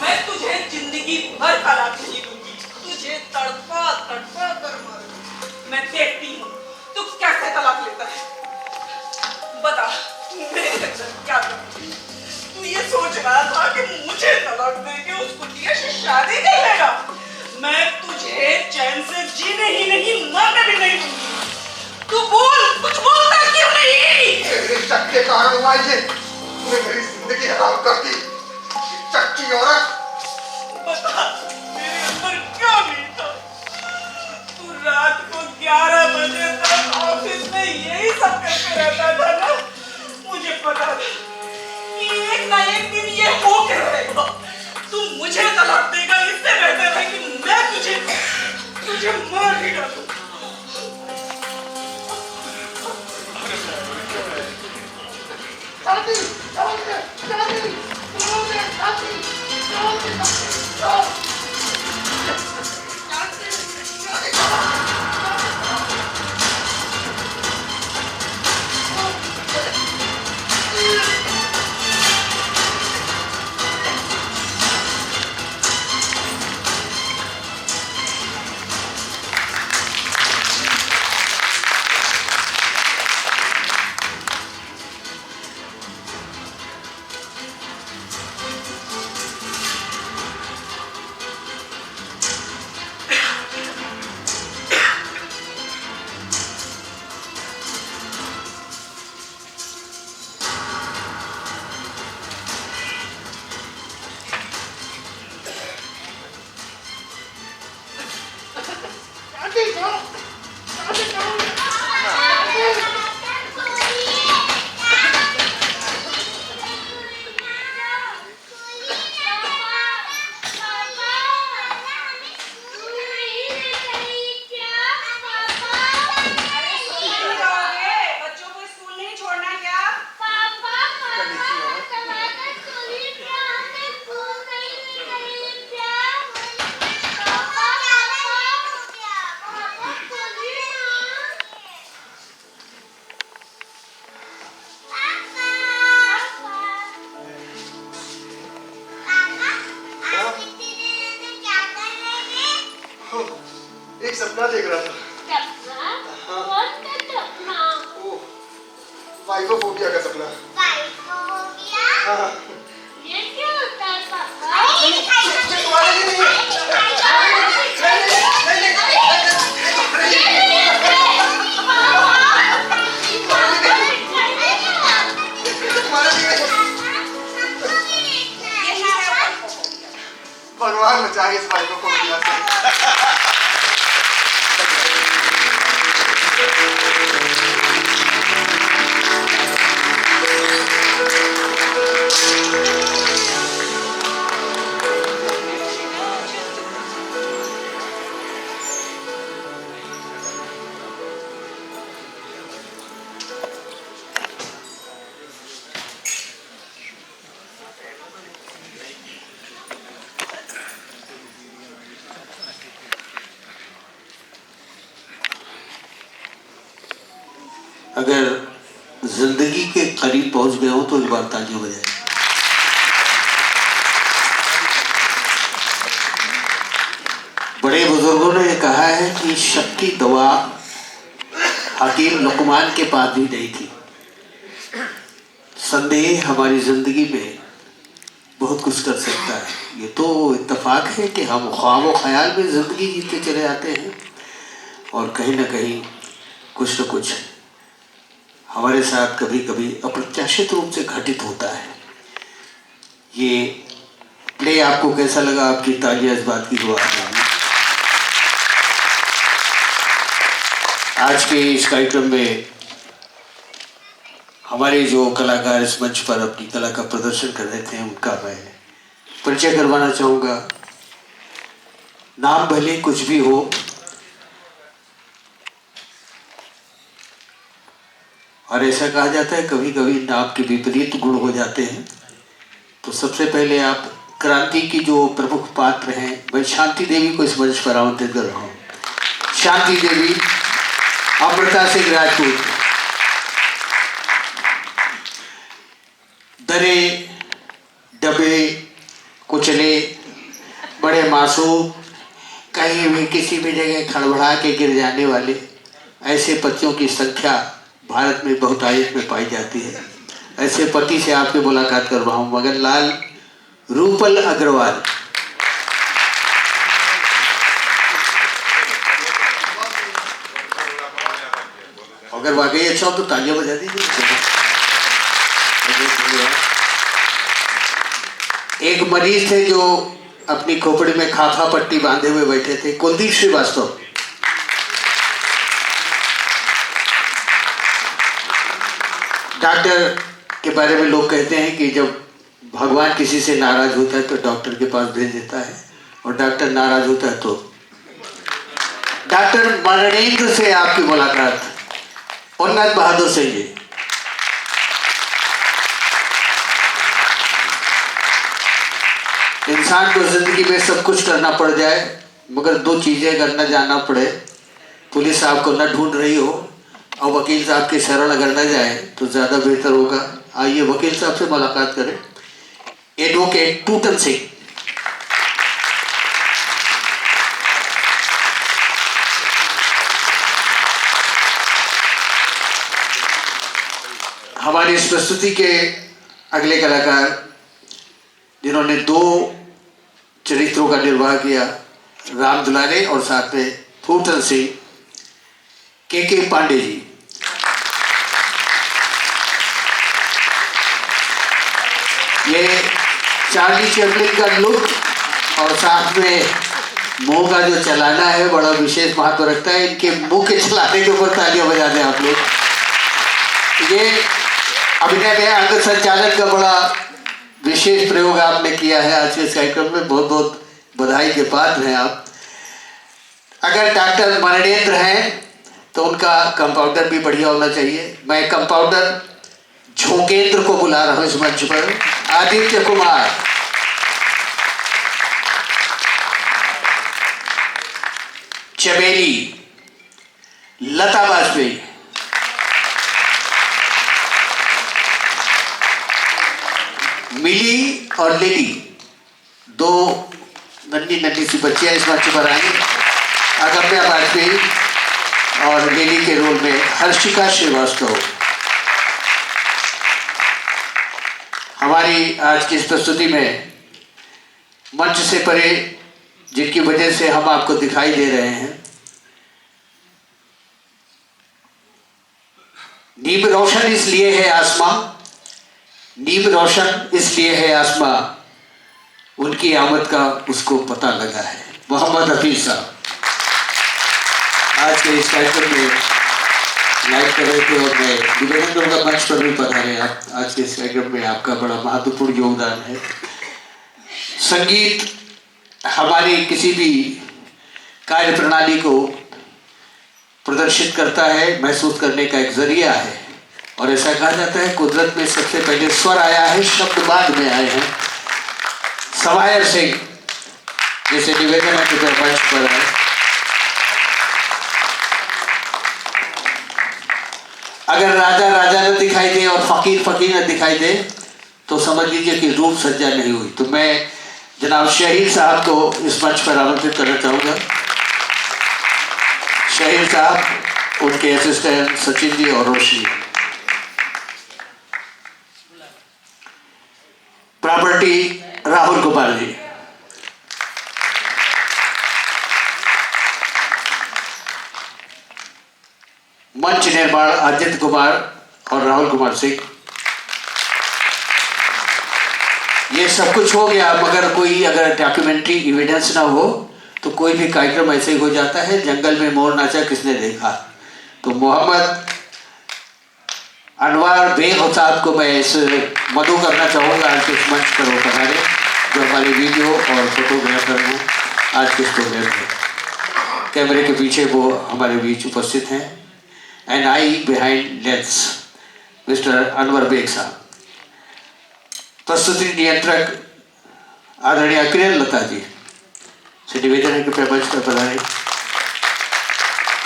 मैं तुझे जिंदगी भर तलाक नहीं दूंगी। तुझे तड़पा तड़पा कर मारूंगी। मैं देखती हूँ तू कैसे तलाक लेता है। बता मेरे अंदर क्या कमी है? तू ये सोच रहा था कि मुझे तलाक देके उस कुटिया से शादी कर लेगा। मैं तुझे चैन से जीने ही नहीं, मरने भी नहीं दूंगी। तू बोल, कुछ बोलता क्यों नहीं? मेरे शक के कारण हुआ ये। तूने मेरी जिंदगी हराम कर दी। चक्की औरत। बता मेरे अंदर क्या नहीं था? तू रात को 11 बजे तक ऑफिस में यही सब करते रहता था ना। मुझे पता था कि एक ना एक दिन ये होके रहेगा। तू मुझे तलाक देगा, इससे बेहतर है कि मैं तुझे मार ही डालूं। शादी, शादी, शादी, शादी, शादी, शादी, शादी। सपना देख रहा था। सपना? कौन सा सपना? ओ, वाइफोफोबिया का सपना। वाइफोबिया? हाँ। ये क्या होता है पापा? ये तुम्हारे लिए नहीं है। भगवान बचाए इस वाइफोफोबिया से। अगर जिंदगी के करीब पहुंच गए हो तो एक बार तालियां बजाएं। बड़े बुजुर्गों ने कहा है कि शक की दवा हकीम लुकमान के पास भी नहीं थी। संदेह हमारी जिंदगी में बहुत कुछ कर सकता है। ये तो इत्तेफाक है कि हम ख्वाब व ख्याल में जिंदगी जीते चले आते हैं और कहीं ना कहीं कुछ न कुछ हमारे साथ कभी कभी अप्रत्याशित रूप से घटित होता है। ये प्ले आपको कैसा लगा? आपकी तालियां इस बात की दुआ करेंगी। आज के इस कार्यक्रम में हमारे जो कलाकार इस मंच पर अपनी कला का प्रदर्शन कर रहे थे उनका मैं परिचय करवाना चाहूँगा। नाम भले कुछ भी हो, और ऐसा कहा जाता है कभी कभी नाम के विपरीत गुण हो जाते हैं। तो सबसे पहले आप क्रांति की जो प्रमुख पात्र हैं, मैं शांति देवी को इस मंच पर आमंत्रित कर रहा हूँ। शांति देवी, अमृता सिंह राजपूत, दरे दबे कुचले बड़े मासूम, कहीं भी किसी भी जगह खड़बड़ा के गिर जाने वाले ऐसे पतियों की संख्या भारत में बहुतायत में पाई जाती है। ऐसे पति से आपकी मुलाकात कर रहा हूँ, मगर लाल रूपल अग्रवाल। अगर वाकई अच्छा हो तो तालियां बजा दीजिए। एक मरीज थे जो अपनी खोपड़ी में खाफा पट्टी बांधे हुए बैठे थे, कुलदीप श्रीवास्तव। डॉक्टर के बारे में लोग कहते हैं कि जब भगवान किसी से नाराज होता है तो डॉक्टर के पास भेज देता है, और डॉक्टर नाराज होता है तो डॉक्टर मरणेंद्र से आपकी मुलाकात, उन्नत बहादुर सिंह जी। इंसान को जिंदगी में सब कुछ करना पड़ जाए मगर दो चीजें अगर न जाना पड़े, पुलिस आपको न ढूंढ रही हो और वकील साहब के शरण अगर न जाए तो ज़्यादा बेहतर होगा। आइए वकील साहब से मुलाकात करें। एडवोकेट टूटन सिंह। हमारी इस प्रस्तुति के अगले कलाकार जिन्होंने दो चरित्रों का निर्वाह किया, राम दुलारे और साथ में टूटन सिंह, के पांडे जी। ये चार्ली चैपलिन का लुक और साथ में मुंह का जो चलाना है बड़ा विशेष महत्व रखता है। इनके मुंह के चलाने के ऊपर तालियां बजा दें आप लोग। ये अभिनय में अंग संचालन का बड़ा विशेष प्रयोग आपने किया है आज के इस कार्यक्रम में, बहुत बहुत बधाई के पात्र हैं आप। अगर डॉक्टर मरणेंद्र हैं तो उनका कंपाउंडर भी बढ़िया होना चाहिए। मैं कंपाउंडर झोंकेंद्र को बुला रहा हूँ इस मंच पर। आदित्य कुमार, चमेली, लता वाजपेयी, मिली और लिली, दो नन्ही नन्ही सी बच्चियां इस मंच पर आएंगी। अगम्या वाजपेयी और लेली के रोल में हर्षिका श्रीवास्तव। हमारी आज की इस प्रस्तुति में मंच से परे, जिनकी वजह से हम आपको दिखाई दे रहे हैं, नीम रोशन इसलिए है आसमां, नीम रोशन इसलिए है आसमां, उनकी आमद का उसको पता लगा है। मोहम्मद हफीज साहब आज के इस कार्यक्रम में लाइव कर रहे थे और मैं निवेदन करूँगा मंच पर भी पधारे आप। आज के इस कार्यक्रम में आपका बड़ा महत्वपूर्ण योगदान है। संगीत हमारी किसी भी कार्य प्रणाली को प्रदर्शित करता है, महसूस करने का एक जरिया है। और ऐसा कहा जाता है कुदरत में सबसे पहले स्वर आया है, शब्द बाद में आए हैं। समायर सिंह जैसे निवेदन है कि मंच पर है। अगर राजा राजा न दिखाई दे और फकीर फकीर न दिखाई दे तो समझ लीजिए कि रूप सज्जा नहीं हुई। तो मैं जनाब शहीर साहब को इस मंच पर आमंत्रित करना चाहूँगा। शहीर साहब, उनके असिस्टेंट सचिन जी और रोशनी। प्रॉपर्टी राहुल कुमार जी। मंच निर्माण अजित कुमार और राहुल कुमार सिंह। ये सब कुछ हो गया, मगर कोई अगर डॉक्यूमेंट्री एविडेंस ना हो तो कोई भी कार्यक्रम ऐसे ही हो जाता है। जंगल में मोर नाचा किसने देखा। तो मोहम्मद अनवर बेग साहब को मैं इस मदु करना चाहूँगा आज के इस मंच पर वो पधारे, जो हमारे वीडियो और फोटोग्राफर हैं आज के प्रोग्राम में। कैमरे के पीछे वो हमारे बीच उपस्थित हैं। And eye behind lens mister Anwar Baig साहब। प्रस्तुति नियंत्रक आदरणीय किरण लता जी से निवेदन है कि मंच पर पधारें।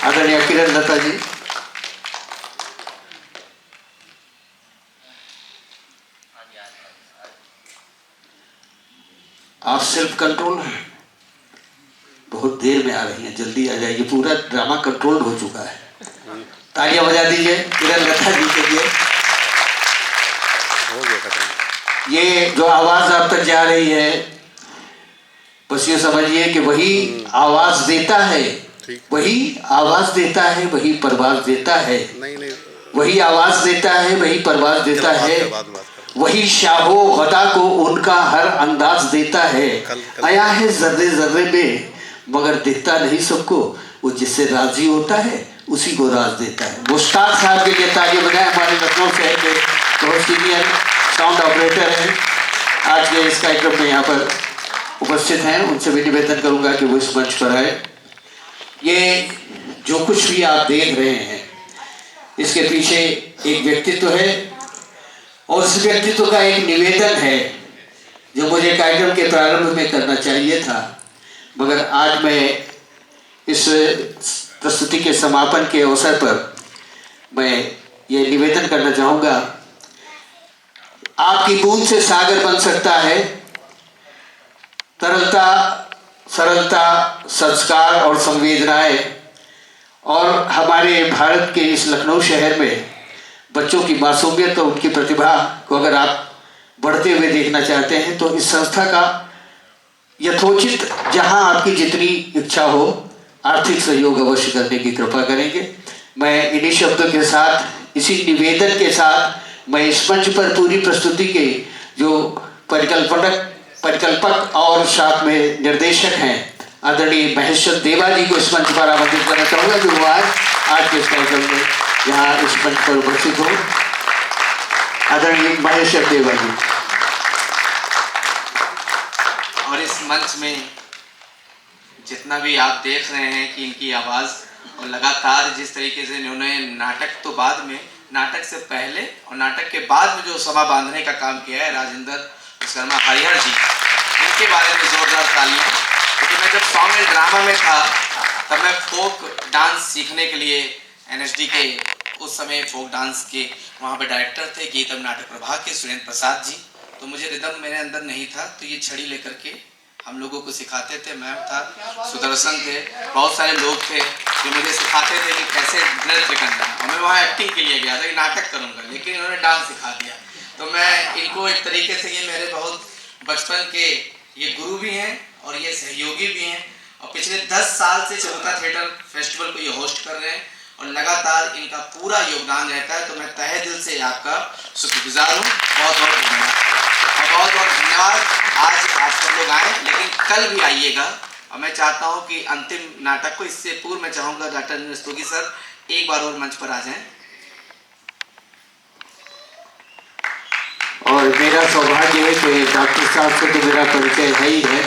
आदरणीय किरण लता जी। आप सेल्फ कंट्रोल हैं, बहुत देर में आ रही हैं, जल्दी आ जाइए। पूरा ड्रामा कंट्रोल हो चुका है। तालियां बजा दीजिए किरण लता जी के लिए। ये जो आवाज आप तक जा रही है, बस ये समझिए कि वही आवाज देता है, वही आवाज देता है, वही परवाज देता है, वही आवाज देता है, वही परवाज देता है, वही शाहो गदा को उनका हर अंदाज देता है। आया है जर्रे जर्रे में मगर दिखता नहीं सबको, वो जिससे राजी होता है उसी को राज देता है। मुश्ताक साहब के लिए तालियां बजाएं। हमारे लखनऊ शहर के बहुत सीनियर साउंड ऑपरेटर हैं, आज के इस कार्यक्रम में यहाँ पर उपस्थित हैं। उनसे भी निवेदन करूँगा कि वो इस मंच पर आए। ये जो कुछ भी आप देख रहे हैं, इसके पीछे एक व्यक्तित्व है और उस व्यक्तित्व का एक निवेदन है जो मुझे कार्यक्रम के प्रारंभ में करना चाहिए था, मगर आज मैं इस प्रस्तुति के समापन के अवसर पर मैं ये निवेदन करना चाहूँगा। आपकी बूंद से सागर बन सकता है। तरलता, सरलता, संस्कार और संवेदनाएं, और हमारे भारत के इस लखनऊ शहर में बच्चों की मासूमियत और उनकी प्रतिभा को अगर आप बढ़ते हुए देखना चाहते हैं तो इस संस्था का यथोचित जहां आपकी जितनी इच्छा हो आर्थिक सहयोग अवश्य करने की कृपा करेंगे। मैं इन्हीं शब्दों के साथ, इसी निवेदन के साथ मैं इस मंच पर पूरी प्रस्तुति के जो परिकल्पक और साथ में निर्देशक हैं आदरणीय महेश्वर देवा जी को इस मंच पर आमंत्रित करना चाहूँगा कि वो आज के इस कार्यक्रम में यहाँ इस मंच पर उपस्थित हो। आदरणीय महेश्वर देवा जी। और इस मंच में जितना भी आप देख रहे हैं कि इनकी आवाज़ और लगातार जिस तरीके से इन्होंने नाटक तो बाद में, नाटक से पहले और नाटक के बाद में जो सभा बांधने का काम किया है राजेंद्र विश्वकर्मा हरिहर जी, इनके बारे में जोरदार तालियां। क्योंकि मैं जब सॉन्ग एंड ड्रामा में था तब मैं फोक डांस सीखने के लिए NSD के उस समय फोक डांस के वहाँ पे डायरेक्टर थे गीतम नाटक प्रभाग के सुरेंद्र प्रसाद जी। तो मुझे रिदम मेरे अंदर नहीं था, तो ये छड़ी लेकर के हम लोगों को सिखाते थे। मैम था, सुदर्शन थे, बहुत सारे लोग थे जो मुझे सिखाते थे कि कैसे नृत्य करना है। और मैं वहाँ एक्टिंग के लिए गया था कि नाटक करूँगा, लेकिन इन्होंने डांस सिखा दिया। तो मैं इनको एक तरीके से, ये मेरे बहुत बचपन के ये गुरु भी हैं और ये सहयोगी भी हैं, और पिछले 10 साल से चबूतरा थिएटर फेस्टिवल को ये होस्ट कर रहे हैं और लगातार इनका पूरा योगदान रहता है। तो मैं तहे दिल से आपका शुक्रगुजार हूँ। बहुत बहुत धन्यवाद और बहुत बहुत धन्यवाद। आज आप सब लोग आए, लेकिन कल भी आइएगा। और मैं चाहता हूँ कि अंतिम नाटक को, इससे पूर्व मैं चाहूँगा डॉक्टर अनिल रस्तोगी सर एक बार और मंच पर आ जाएं। और मेरा सौभाग्य है कि डॉक्टर साहब से तो मेरा परिचय है ही है,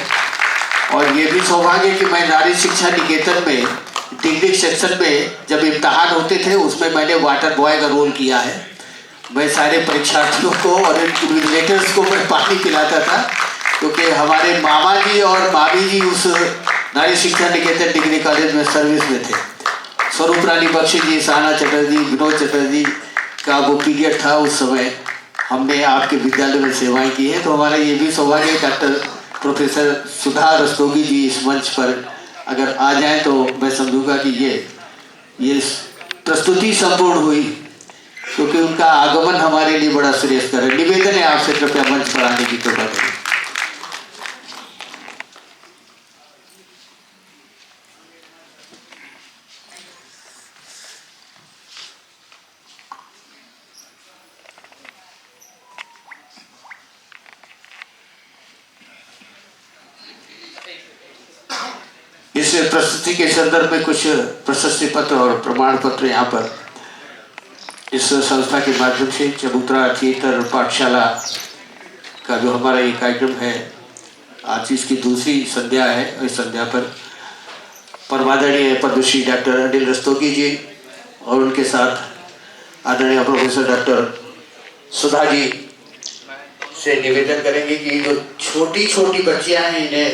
और ये भी सौभाग्य है कि मैं नारी शिक्षा निकेतन में डिग्री सेक्शन में जब इम्तहान होते थे उसमें मैंने वाटर बॉय का रोल किया है। मैं सारे परीक्षार्थियों को और इन्विजिलेटर्स को मैं पानी पिलाता था, क्योंकि हमारे मामा जी और मामी जी उस नारी शिक्षा निकेतन डिग्री कॉलेज में सर्विस में थे। स्वरूप रानी बख्शी जी, साना चटर्जी, विनोद चटर्जी का वो पीरियड था, उस समय हमने आपके विद्यालय में सेवाएं की हैं। तो हमारा ये भी सौभाग्य, डॉक्टर प्रोफेसर सुधा रस्तोगी जी इस मंच पर अगर आ जाएं तो मैं समझूंगा कि ये प्रस्तुति संपूर्ण हुई, क्योंकि उनका आगमन हमारे लिए बड़ा श्रेयस्कर है। निवेदन है आपसे, कृपया मंच पर आने की कृपा करें। इस प्रस्तुति के संदर्भ में कुछ प्रशस्ति पत्र और प्रमाण पत्र यहाँ पर इस संस्था के माध्यम से चबूतरा थिएटर पाठशाला का जो हमारा ये कार्यक्रम है, आज इसकी दूसरी संध्या है। इस संध्या पर परमादरणीय पद्मश्री डॉक्टर अनिल रस्तोगी जी और उनके साथ आदरणीय प्रोफेसर डॉक्टर सुधा जी से निवेदन करेंगे कि जो छोटी छोटी बच्चियां हैं इन्हें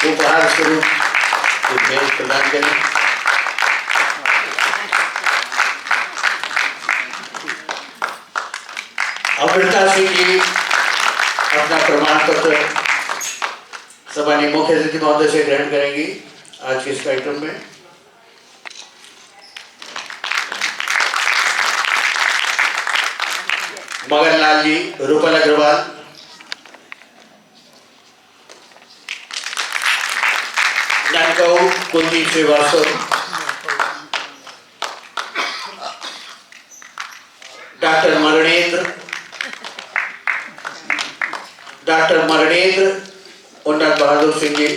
उपहार स्वरूप प्रदान करें। अमृता सिंह जी अपना प्रमाण पत्र सम्माननीय मुख्य अतिथि महोदय से ग्रहण करेंगी आज के इस कार्यक्रम में। मगन लाल जी, रूपल अग्रवाल, नानकाऊ कुलदीप श्रीवास्तव, डॉक्टर मरणेंद्र उन्नत बहादुर सिंह जी,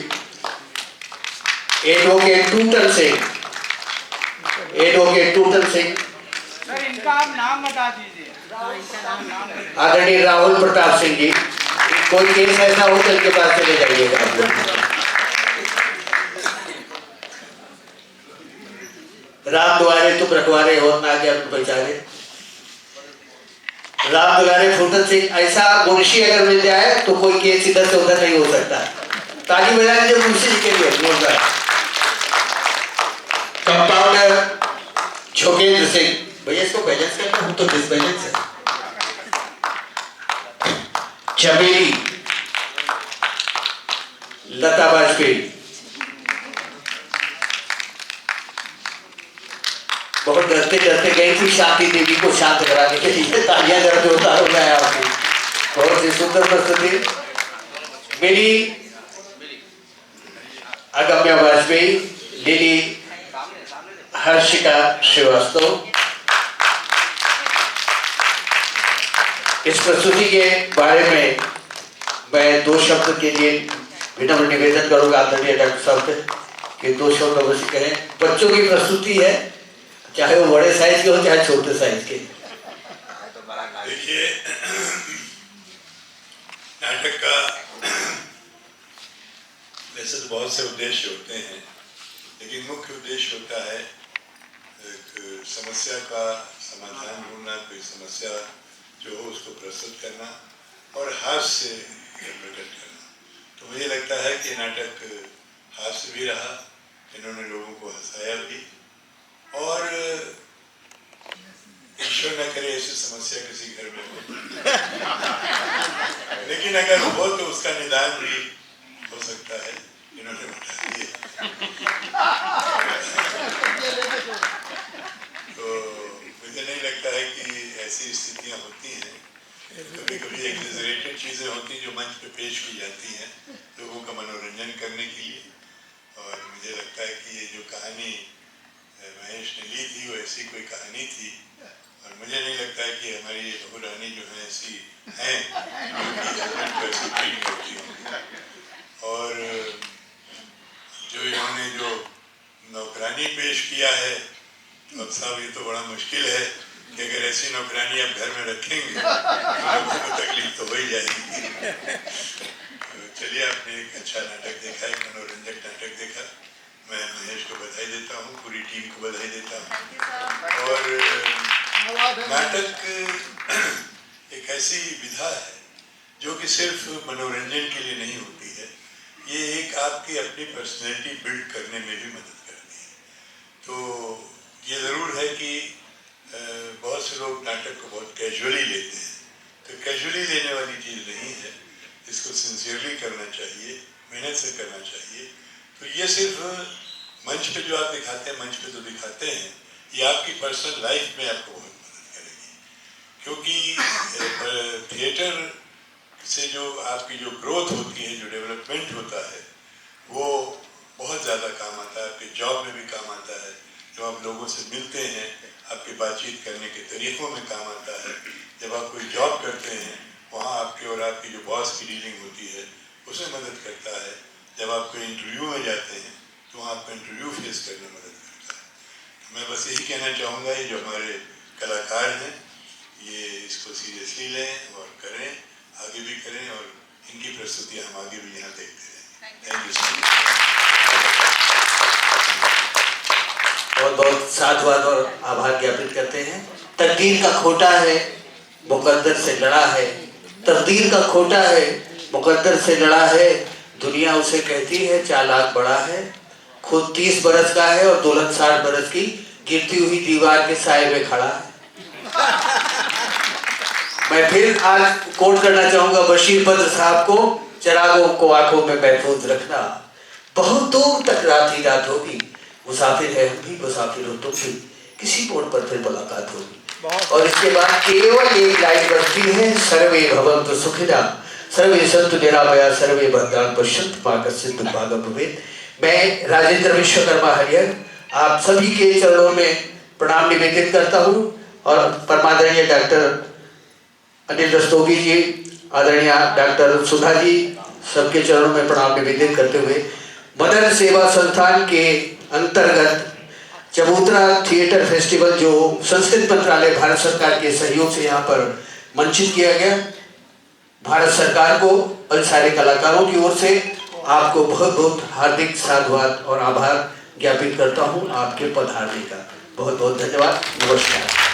एडवोकेट टूटल सिंह, सर इनका आप नाम बता दीजिए। आदरणीय राहुल प्रताप सिंह जी। कोई केस ऐसा हो तो इनके पास चले जाइएगा आप लोग। राम द्वारे तुम रखवारे हो ना आगे अपने बेचारे। राम दुलारे फूटन सिंह, ऐसा मुंशी अगर मिल जाए तो कोई केस इधर से उधर नहीं हो सकता। ताली बजा लीजिए मुंशी जी के लिए। कंपाउंडर छोकेंद्र सिंह, भैया इसको बैलेंस करना, हम तो डिसबैलेंस है। चमेली लता वाजपेयी, बहुत डरते डरते गई थी शांति देवी को शांत कराने के लिए। तालियां जरा जोरदार हो जाए आपकी। बहुत ही सुंदर प्रस्तुति। मेरी अगम्या वाजपेयी, लिली हर्षिका श्रीवास्तव। इस प्रस्तुति के बारे में मैं 2 शब्द के लिए विनम्र निवेदन करूंगा आदरणीय डॉक्टर साहब से कि 2 शब्द अवश्य करें। बच्चों की प्रस्तुति है, चाहे वो बड़े साइज के हो चाहे छोटे साइज के। देखिए, नाटक का वैसे तो बहुत से उद्देश्य होते हैं, लेकिन मुख्य उद्देश्य होता है एक समस्या का समाधान ढूंढना, कोई समस्या जो हो उसको प्रस्तुत करना और हास्य से प्रकट करना। तो मुझे लगता है कि नाटक हास्य भी रहा, इन्होंने लोगों को हंसाया भी, और ईश्वर न करे ऐसी समस्या किसी घर में हो, लेकिन अगर हो तो उसका निदान भी हो नहीं लगता है कि ऐसी स्थितियाँ होती हैं। कभी कभी एग्जैजरेटेड चीज़ें होती हैं जो मंच पे पेश की जाती हैं लोगों का मनोरंजन करने के लिए, और मुझे लगता है कि ये जो कहानी महेश ने ली थी वो ऐसी कोई कहानी थी, और मुझे नहीं लगता है कि हमारी ये बहू रानी जो है ऐसी हैं जो ऐसी ट्रीट होती होंगी। और जो इन्होंने जो नौकरानी पेश किया है, तो अब साहब ये तो बड़ा मुश्किल है कि अगर ऐसी नौकरानी आप घर में रखेंगे तो लोगों को तकलीफ तो हो ही जाएगी। चलिए, आपने एक अच्छा नाटक देखा, एक मनोरंजक नाटक देखा। मैं महेश को बधाई देता हूँ, पूरी टीम को बधाई देता हूँ। और नाटक एक ऐसी विधा है जो कि सिर्फ मनोरंजन के लिए नहीं होती है, ये एक आपकी अपनी पर्सनैलिटी बिल्ड करने में भी मदद करती है। तो ये ज़रूर है कि बहुत से लोग नाटक को बहुत कैजुअली लेते हैं, तो कैजुअली लेने वाली चीज़ नहीं है, इसको सिंसियरली करना चाहिए, मेहनत से करना चाहिए। तो ये सिर्फ मंच पे जो आप दिखाते हैं, मंच पे तो दिखाते हैं, ये आपकी पर्सनल लाइफ में आपको बहुत मदद करेगी, क्योंकि थिएटर से जो आपकी जो ग्रोथ होती है, जो डेवलपमेंट होता है, वो बहुत ज़्यादा काम आता है, आपके जॉब में भी काम आता है। जो आप लोगों से मिलते हैं, आपके बातचीत करने के तरीक़ों में काम आता है। जब आप कोई जॉब करते हैं, वहाँ आपके और आपकी जो बॉस की डीलिंग होती है, उसमें मदद करता है। जब आप कोई इंटरव्यू में जाते हैं, तो वहाँ आपको इंटरव्यू फेस करने में मदद करता है। मैं बस यही कहना चाहूँगा, ये जो हमारे कलाकार हैं, ये इसको सीरियसली लें और करें, आगे भी करें, और इनकी प्रस्तुतियाँ हम आगे भी यहाँ देखते रहें। Thank you so much. बहुत बहुत साधुवाद और आभार ज्ञापित करते हैं। तकदीर का खोटा है, मुकद्दर से लड़ा है। तकदीर का खोटा है, मुकद्दर से लड़ा है। दुनिया उसे कहती है चालाक बड़ा है। खुद 30 बरस का है और दौलत 60 बरस की, गिरती हुई दीवार के साए में खड़ा है। मैं फिर आज कोट करना चाहूंगा बशीर बद्र साहब को, चरागों को आंखों में महफूज रखना। बहुत दूर तक रात होगी, मुसाफिर है हम भी, मुसाफिर हो तुम भी, किसी मोड़ पर फिर मुलाकात होगी। और इसके बाद केवल एक लाइन बचती है, सर्वे भवन्तु सुखिनः सर्वे सन्तु निरामया सर्वे भद्राणि पश्यन्तु मा कश्चित् दुर्भाग्यं भवेत्। मैं राजेंद्र विश्वकर्मा हरिहर आप सभी के चरणों में प्रणाम निवेदित करता हूँ, और परमादरणीय डॉक्टर अनिल रस्तोगी जी, आदरणीय डॉक्टर सुधा जी, सबके चरणों में प्रणाम निवेदित करते हुए मदन सेवा संस्थान के अंतर्गत चबूतरा थिएटर फेस्टिवल, जो संस्कृत मंत्रालय भारत सरकार के सहयोग से यहाँ पर मंचित किया गया, भारत सरकार को और सारे कलाकारों की ओर से आपको बहुत बहुत हार्दिक साधुवाद और आभार ज्ञापित करता हूँ आपके पधारने का। बहुत बहुत धन्यवाद। नमस्कार।